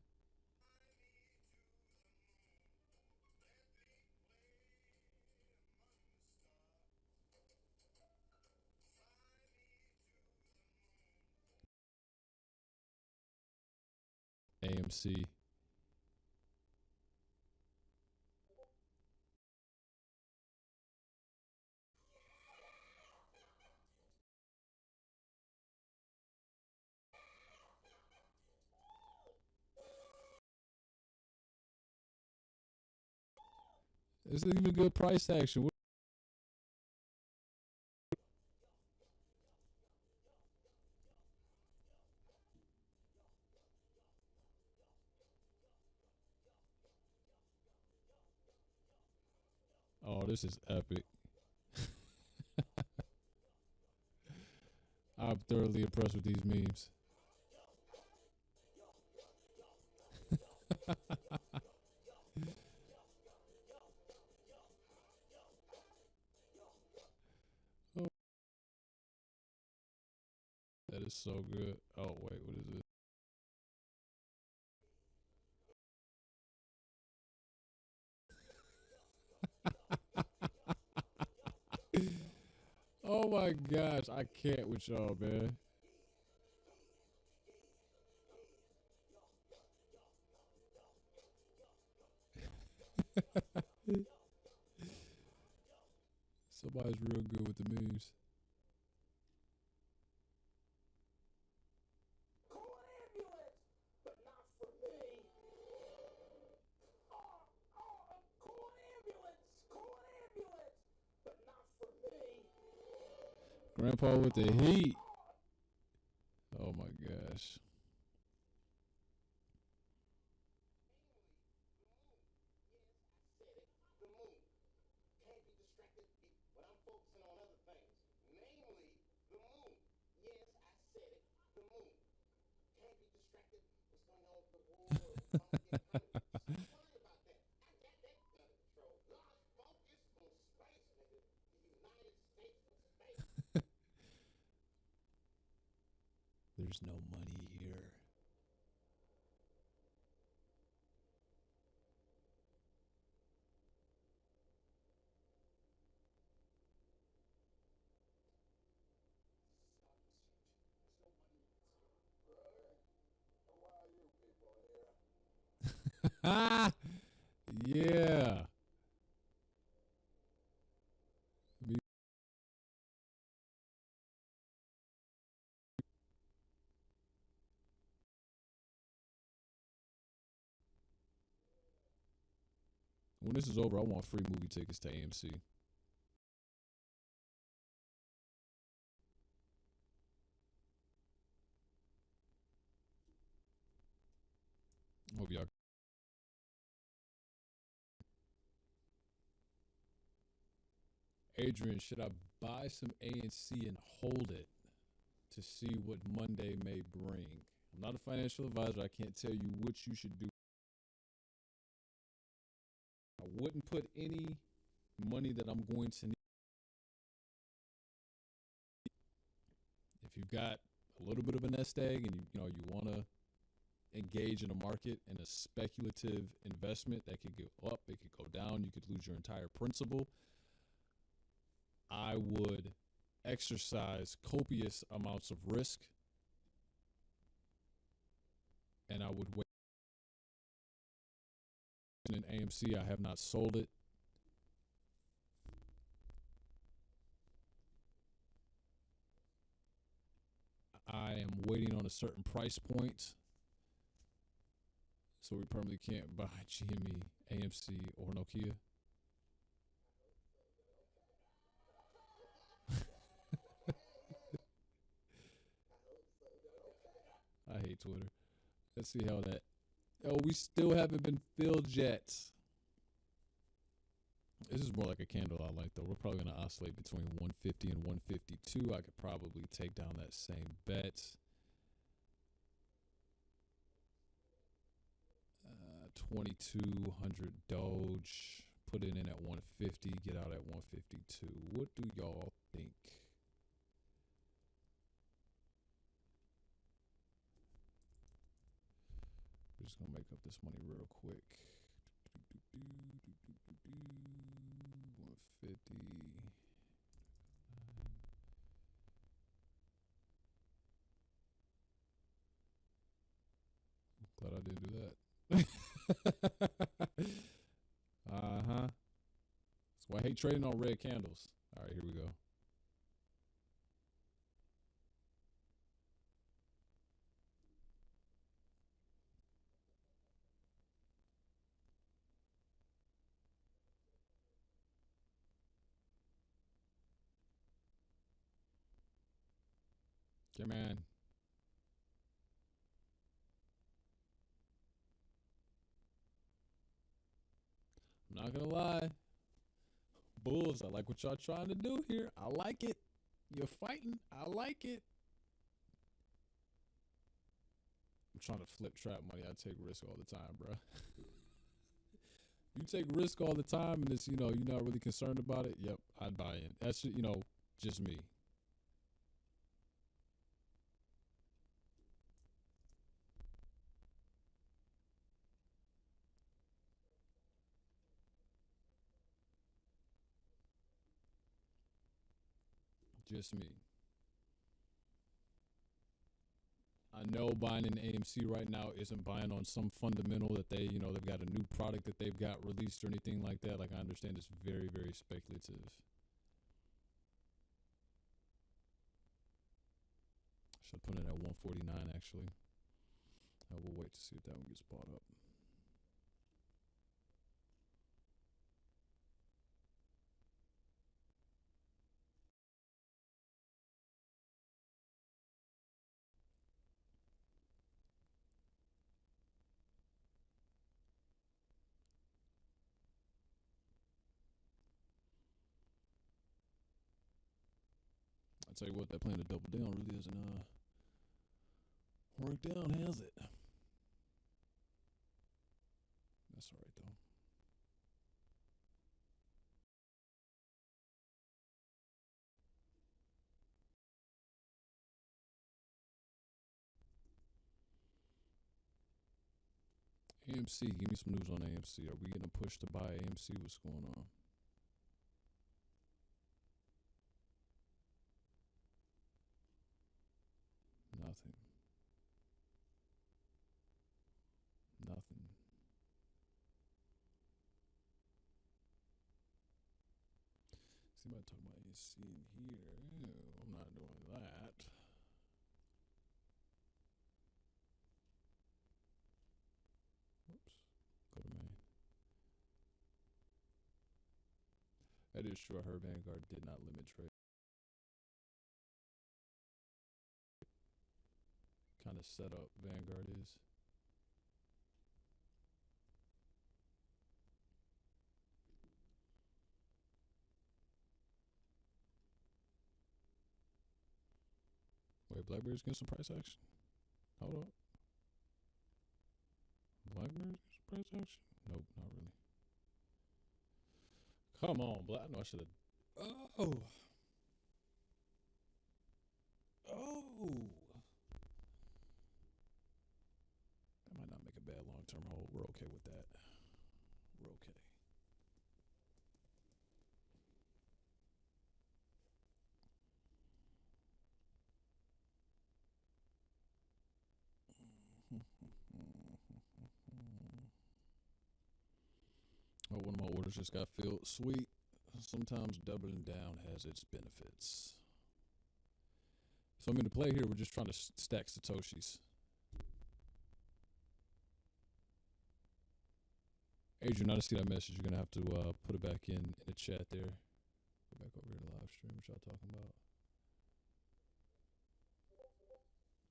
AMC. It's even good price action. Oh, this is epic. I'm thoroughly impressed with these memes. Oh, that is so good. Oh, wait, what is it? Oh my gosh, I can't with y'all, man. Somebody's real good with the memes. Grandpa with the heat. Oh my gosh. There's no money here. Ah, yeah. When this is over, I want free movie tickets to AMC. Hope y'all. Adrian, should I buy some ANC and hold it to see what Monday may bring? I'm not a financial advisor. I can't tell you what you should do. I wouldn't put any money that I'm going to need. If you've got a little bit of a nest egg and you want to engage in a market and a speculative investment that could go up, it could go down, you could lose your entire principal, I would exercise copious amounts of risk and I would wait. In AMC, I have not sold it. I am waiting on a certain price point, so we probably can't buy GME, AMC, or Nokia. I hate Twitter. Let's see how that. Oh, we still haven't been filled yet. This is more like a candle I like, though. We're probably going to oscillate between 150 and 152. I could probably take down that same bet. 2200 Doge. Put it in at 150. Get out at 152. What do y'all think? just gonna make up this money real quick. 150. Glad I didn't do that. Uh-huh. That's why I hate trading on red candles. All right, here we go. Okay, man. I'm not gonna lie. Bulls, I like what y'all trying to do here. I like it. You're fighting. I like it. I'm trying to flip trap money. I take risk all the time, bro. You take risk all the time and it's, you're not really concerned about it. Yep, I'd buy in. That's, just me. Just me. I know buying in AMC right now isn't buying on some fundamental that they've got a new product that they've got released or anything like that. Like, I understand it's very, very speculative. I should put it at 149 actually. I will wait to see if that one gets bought up. I tell you what, that plan to double down really hasn't worked out, has it? That's all right though. AMC, give me some news on AMC. Are we getting a push to buy AMC? What's going on? Nothing. Nothing. See, if I talk about AMC in here. Ew, I'm not doing that. Whoops. Go to main. That is true. I heard Vanguard did not limit trade. Kind of set up Vanguard is. Wait, Blackberry's getting some price action? Hold up. Blackberry's getting some price action? Nope, not really. Come on, Black. I know I should have. Oh. That might not make a bad long-term hold. We're okay with that. We're okay. Oh, one of my orders just got filled. Sweet. Sometimes doubling down has its benefits. So, to play here, we're just trying to stack Satoshis. Adrian, I just see that message. You're going to have to put it back in the chat there. Go back over here to live stream. What y'all talking about?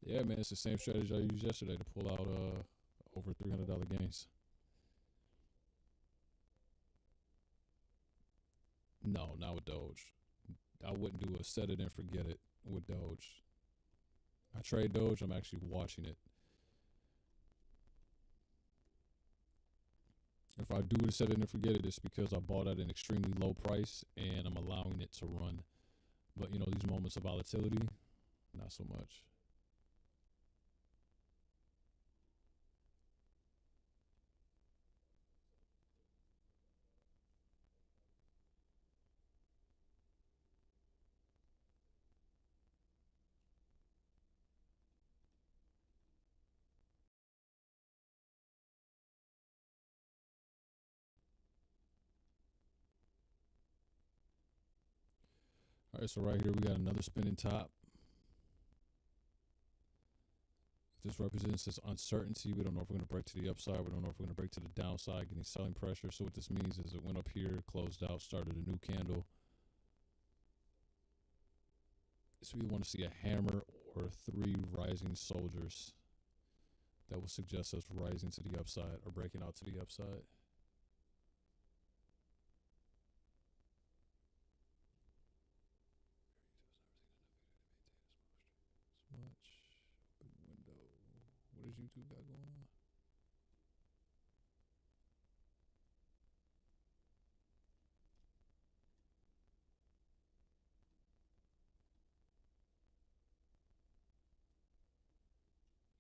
Yeah, man, it's the same strategy I used yesterday to pull out over $300 gains. No, not with Doge. I wouldn't do a set it and forget it with Doge. I trade Doge. I'm actually watching it. If I do a set it and forget it, it's because I bought at an extremely low price and I'm allowing it to run. But, these moments of volatility, not so much. All right, so right here we got another spinning top. This represents this uncertainty. We don't know if we're going to break to the upside. We don't know if we're going to break to the downside, getting selling pressure. So what this means is it went up here, closed out, started a new candle. So we want to see a hammer or 3 rising soldiers. That will suggest us rising to the upside or breaking out to the upside. Much open window. What does YouTube got going on?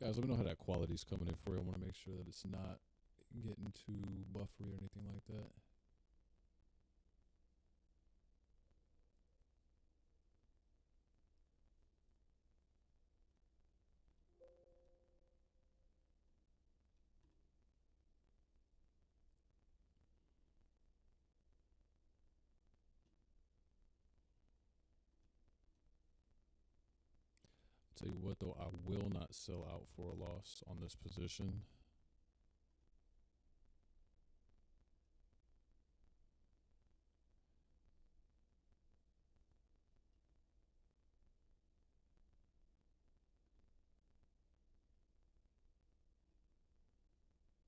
Guys, let me know how that quality is coming in for you. I want to make sure that it's not getting too buffery or anything like that. Tell you what though, I will not sell out for a loss on this position.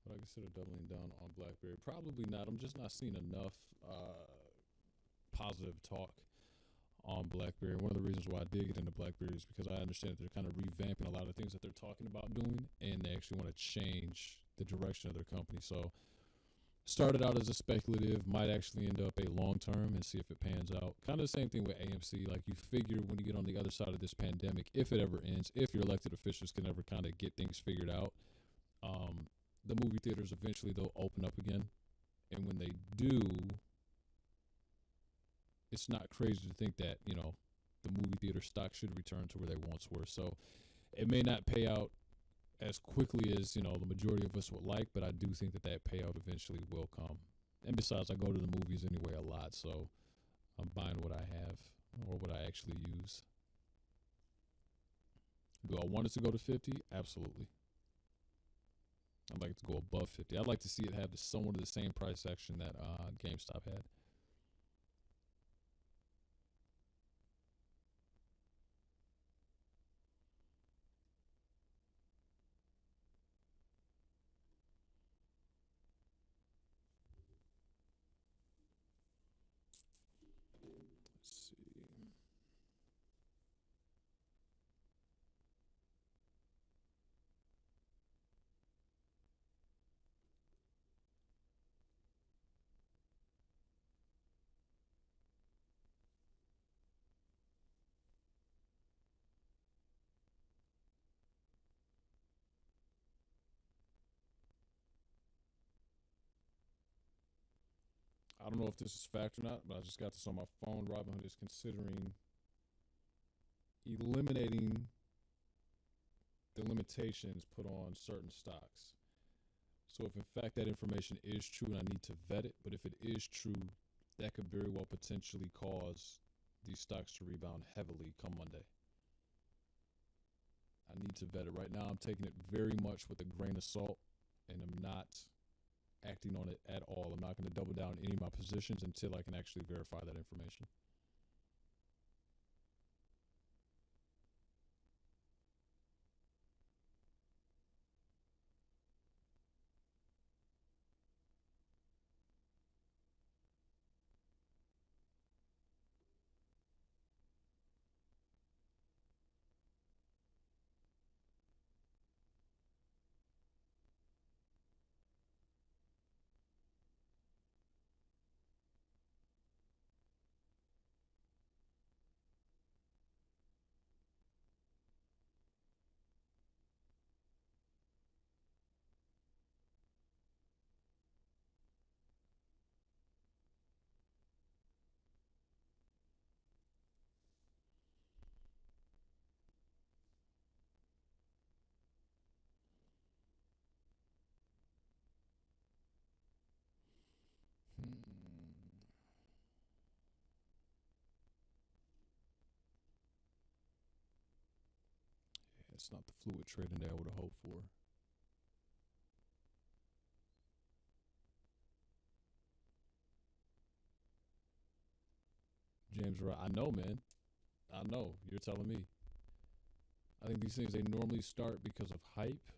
But I consider doubling down on BlackBerry. Probably not. I'm just not seeing enough positive talk on BlackBerry. One of the reasons why I did get into BlackBerry is because I understand that they're kind of revamping a lot of things that they're talking about doing, and they actually want to change the direction of their company. So started out as a speculative, might actually end up a long term and see if it pans out. Kind of the same thing with AMC. Like you figure when you get on the other side of this pandemic, if it ever ends, if your elected officials can ever kind of get things figured out, the movie theaters eventually they'll open up again. And when they do, it's not crazy to think that, you know, the movie theater stock should return to where they once were. So it may not pay out as quickly as, you know, the majority of us would like, but I do think that that payout eventually will come. And besides, I go to the movies anyway a lot, so I'm buying what I have or what I actually use. Do I want it to go to 50? Absolutely. I'd like it to go above 50. I'd like to see it have somewhat of the same price action that GameStop had. Let's see. I don't know if this is fact or not, but I just got this on my phone. Robinhood is considering eliminating the limitations put on certain stocks. So if in fact that information is true, and I need to vet it, but if it is true, that could very well potentially cause these stocks to rebound heavily come Monday. I need to vet it. Right now I'm taking it very much with a grain of salt, and I'm not acting on it at all. I'm not going to double down any of my positions until I can actually verify that information. It's not the fluid trading day I would have hoped for. James, right? I know, man. I know. You're telling me. I think these things, they normally start because of hype.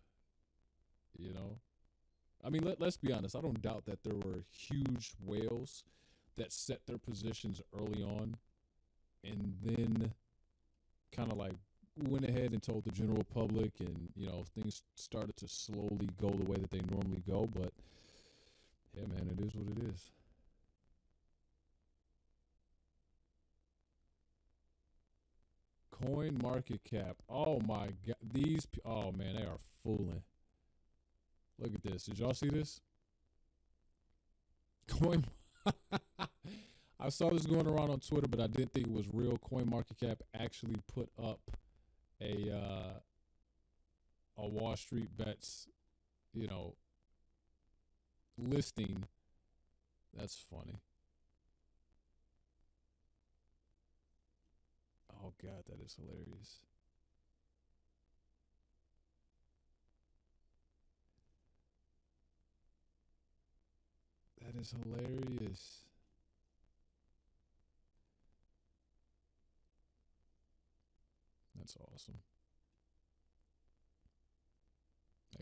You know, I mean, let's be honest. I don't doubt that there were huge whales that set their positions early on, and then kind of like went ahead and told the general public, and things started to slowly go the way that they normally go. But yeah, man, it is what it is. Coin market cap. Oh my god, oh man, they are fooling. Look at this. Did y'all see this? Coin. I saw this going around on Twitter, but I didn't think it was real. Coin market cap actually put up a Wall Street bets, listing. That's funny. Oh god, that is hilarious. That is hilarious. That's awesome.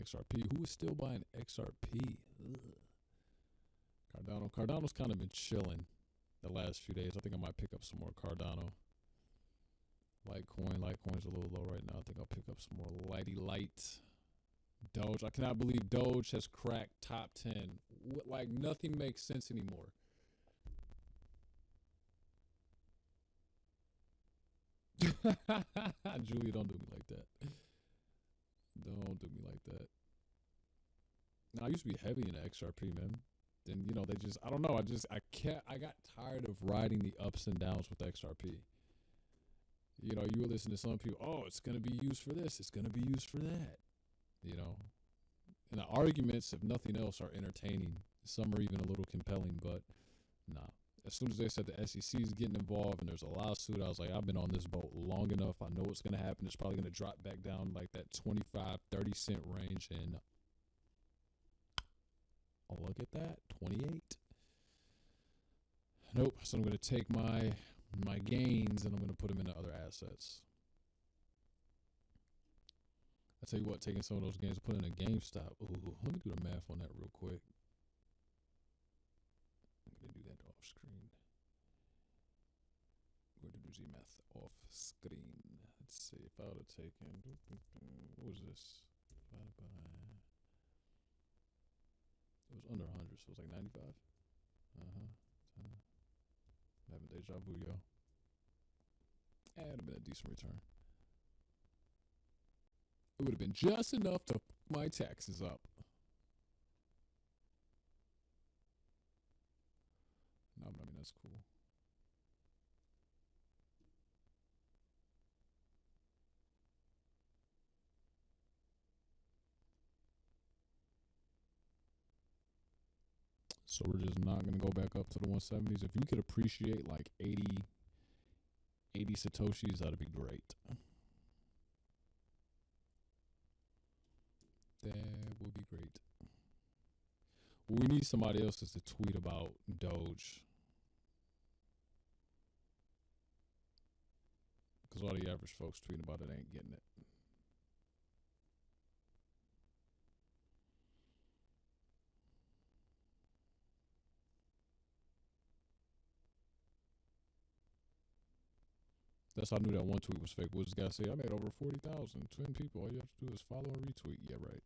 XRP. Who is still buying XRP? Ugh. Cardano's kind of been chilling the last few days. I think I might pick up some more Cardano. Litecoin's a little low right now. I think I'll pick up some more light. Doge. I cannot believe Doge has cracked top 10. Like, nothing makes sense anymore. Julia, don't do me like that. Don't do me like that. Now, I used to be heavy into XRP, man. Then, they just, I don't know. I got tired of riding the ups and downs with XRP. You were listening to some people, oh, it's going to be used for this. It's going to be used for that. And the arguments, if nothing else, are entertaining. Some are even a little compelling, but nah. As soon as they said the SEC is getting involved and there's a lawsuit, I was like, I've been on this boat long enough. I know what's going to happen. It's probably going to drop back down like that 25, 30 cent range. And oh, look at that, 28. Nope. So I'm going to take my gains and I'm going to put them into other assets. I tell you what, taking some of those gains, put in a GameStop. Ooh, let me do the math on that real quick. I'm going to do that off screen. We're going to do the math off screen. Let's see if I would have taken, what was this? Divided by, it was under 100, so it was like 95. I'm having deja vu, yo. And it would have been a decent return. It would have been just enough to fuck my taxes up. No, but I mean, that's cool. So we're just not going to go back up to the 170s. If you could appreciate like 80 Satoshis, that'd be great. That would be great. We need somebody else to tweet about Doge. Because all the average folks tweeting about it ain't getting it. That's how I knew that one tweet was fake. What was this guy say? I made over 40,000. 10 people. All you have to do is follow and retweet. Yeah, right.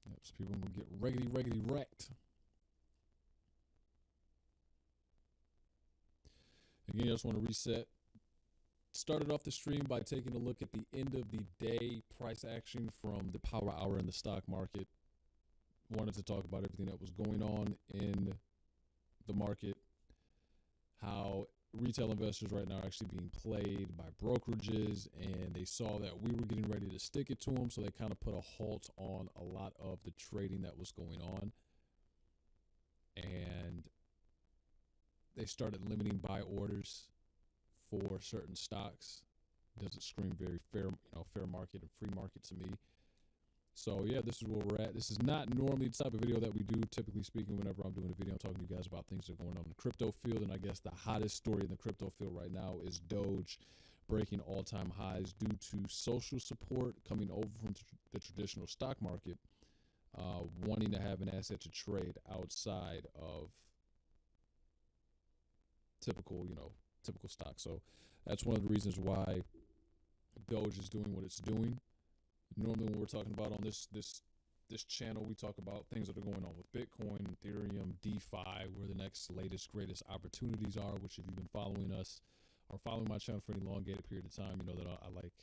Yep, so people gonna get raggedy wrecked. Again, I just want to reset. Started off the stream by taking a look at the end of the day price action from the power hour in the stock market. Wanted to talk about everything that was going on in the market, how retail investors right now are actually being played by brokerages, and they saw that we were getting ready to stick it to them, so they kind of put a halt on a lot of the trading that was going on. And they started limiting buy orders for certain stocks. Doesn't scream very fair, fair market and free market to me. So yeah, this is where we're at. This is not normally the type of video that we do, typically speaking. Whenever I'm doing a video, I'm talking to you guys about things that are going on in the crypto field. And I guess the hottest story in the crypto field right now is Doge breaking all-time highs due to social support coming over from the traditional stock market, wanting to have an asset to trade outside of typical stock. So that's one of the reasons why Doge is doing what it's doing. Normally, when we're talking about on this channel, we talk about things that are going on with Bitcoin, Ethereum, DeFi, where the next latest, greatest opportunities are, which if you've been following us or following my channel for an elongated period of time, you know that I like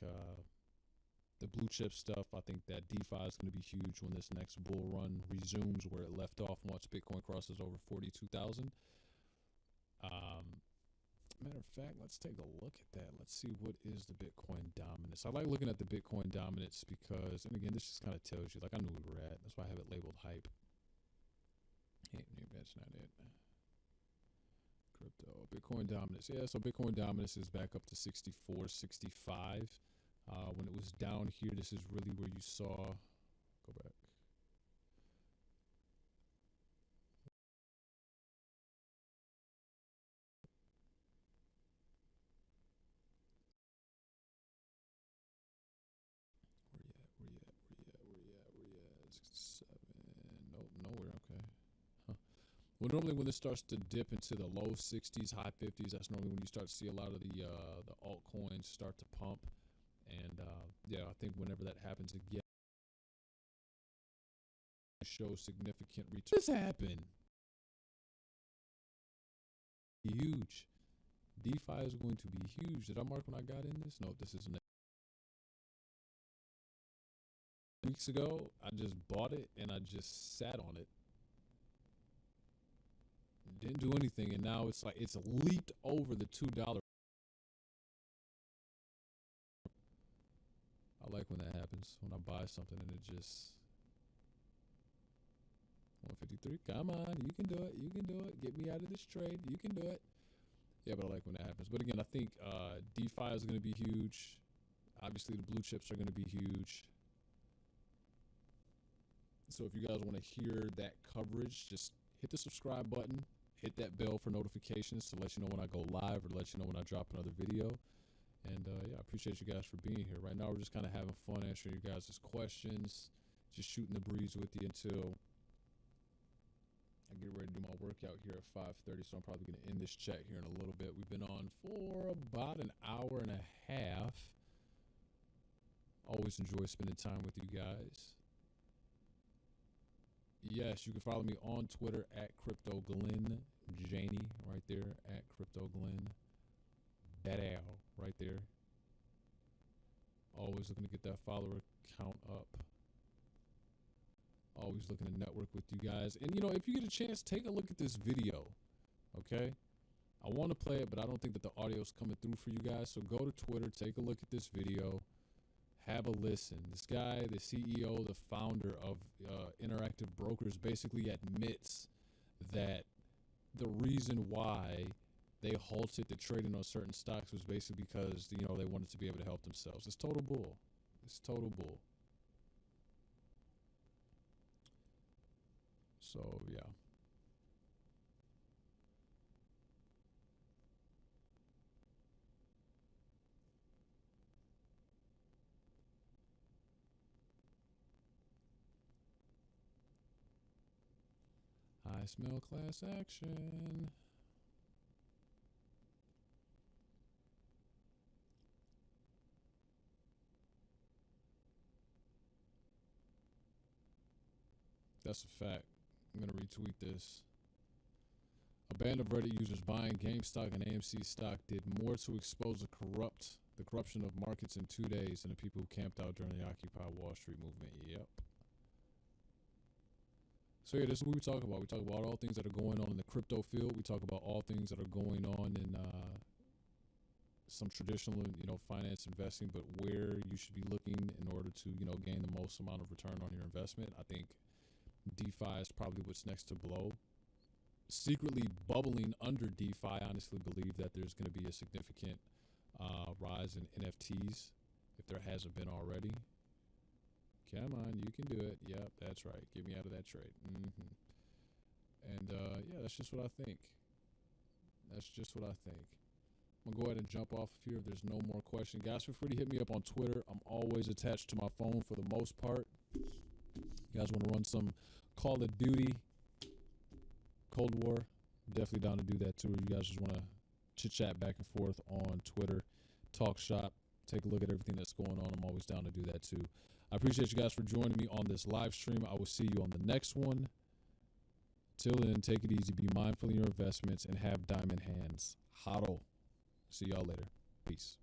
the blue chip stuff. I think that DeFi is going to be huge when this next bull run resumes where it left off once Bitcoin crosses over 42,000. Matter of fact, let's take a look at that. Let's see what is the Bitcoin dominance. I like looking at the Bitcoin dominance because, and again, this just kind of tells you, like I knew we were at. That's why I have it labeled hype. Hey, maybe that's not it. Crypto, Bitcoin dominance. Yeah, so Bitcoin dominance is back up to 64, 65. When it was down here, this is really where you saw, go back. Where you at? 67. Nope, nowhere. Okay. Huh. Well, normally when this starts to dip into the low 60s, high 50s, that's normally when you start to see a lot of the altcoins start to pump. And yeah, I think whenever that happens again, show significant return. This happened. Huge. DeFi is going to be huge. Did I mark when I got in this? No, this is weeks ago. I just bought it and I just sat on it. Didn't do anything, and now it's like it's leaped over the $2. I like when that happens, when I buy something and it just 153. Come on, you can do it. You can do it. Get me out of this trade. You can do it. Yeah, but I like when that happens. But again, I think DeFi is going to be huge. Obviously, the blue chips are going to be huge. So if you guys want to hear that coverage, just hit the subscribe button. Hit that bell for notifications to let you know when I go live or to let you know when I drop another video. And yeah, I appreciate you guys for being here. Right now, we're just kind of having fun answering you guys' questions, just shooting the breeze with you until I get ready to do my workout here at 5:30. So I'm probably going to end this chat here in a little bit. We've been on for about an hour and a half. Always enjoy spending time with you guys. Yes, you can follow me on Twitter at CryptoGlenn Janey, right there at CryptoGlenn. Badal, right there. Always looking to get that follower count up. Always looking to network with you guys. And, if you get a chance, take a look at this video, okay? I want to play it, but I don't think that the audio is coming through for you guys. So go to Twitter, take a look at this video. Have a listen. This guy, the CEO, the founder of Interactive Brokers, basically admits that the reason why they halted the trading on certain stocks was basically because, they wanted to be able to help themselves. It's total bull. It's total bull. So, yeah. I smell class action. That's a fact. I'm going to retweet this. A band of Reddit users buying GameStop and AMC stock did more to expose the corruption of markets in 2 days than the people who camped out during the Occupy Wall Street movement. Yep. So yeah, this is what we talk about. We talk about all things that are going on in the crypto field. We talk about all things that are going on in some traditional, finance investing, but where you should be looking in order to, gain the most amount of return on your investment. I think DeFi is probably what's next to blow. secretly bubbling under DeFi. I honestly believe that there's going to be a significant rise in NFTs if there hasn't been already. Come on, you can do it. Yep, that's right. Get me out of that trade. And yeah, that's just what I think. That's just what I think. I'm going to go ahead and jump off of here if there's no more questions. Guys, feel free to hit me up on Twitter. I'm always attached to my phone for the most part. You guys want to run some Call of Duty, Cold War? Definitely down to do that too. You guys just want to chit-chat back and forth on Twitter, talk shop, take a look at everything that's going on. I'm always down to do that too. I appreciate you guys for joining me on this live stream. I will see you on the next one. Till then, take it easy, be mindful in your investments, and have diamond hands. Haro. See y'all later. Peace.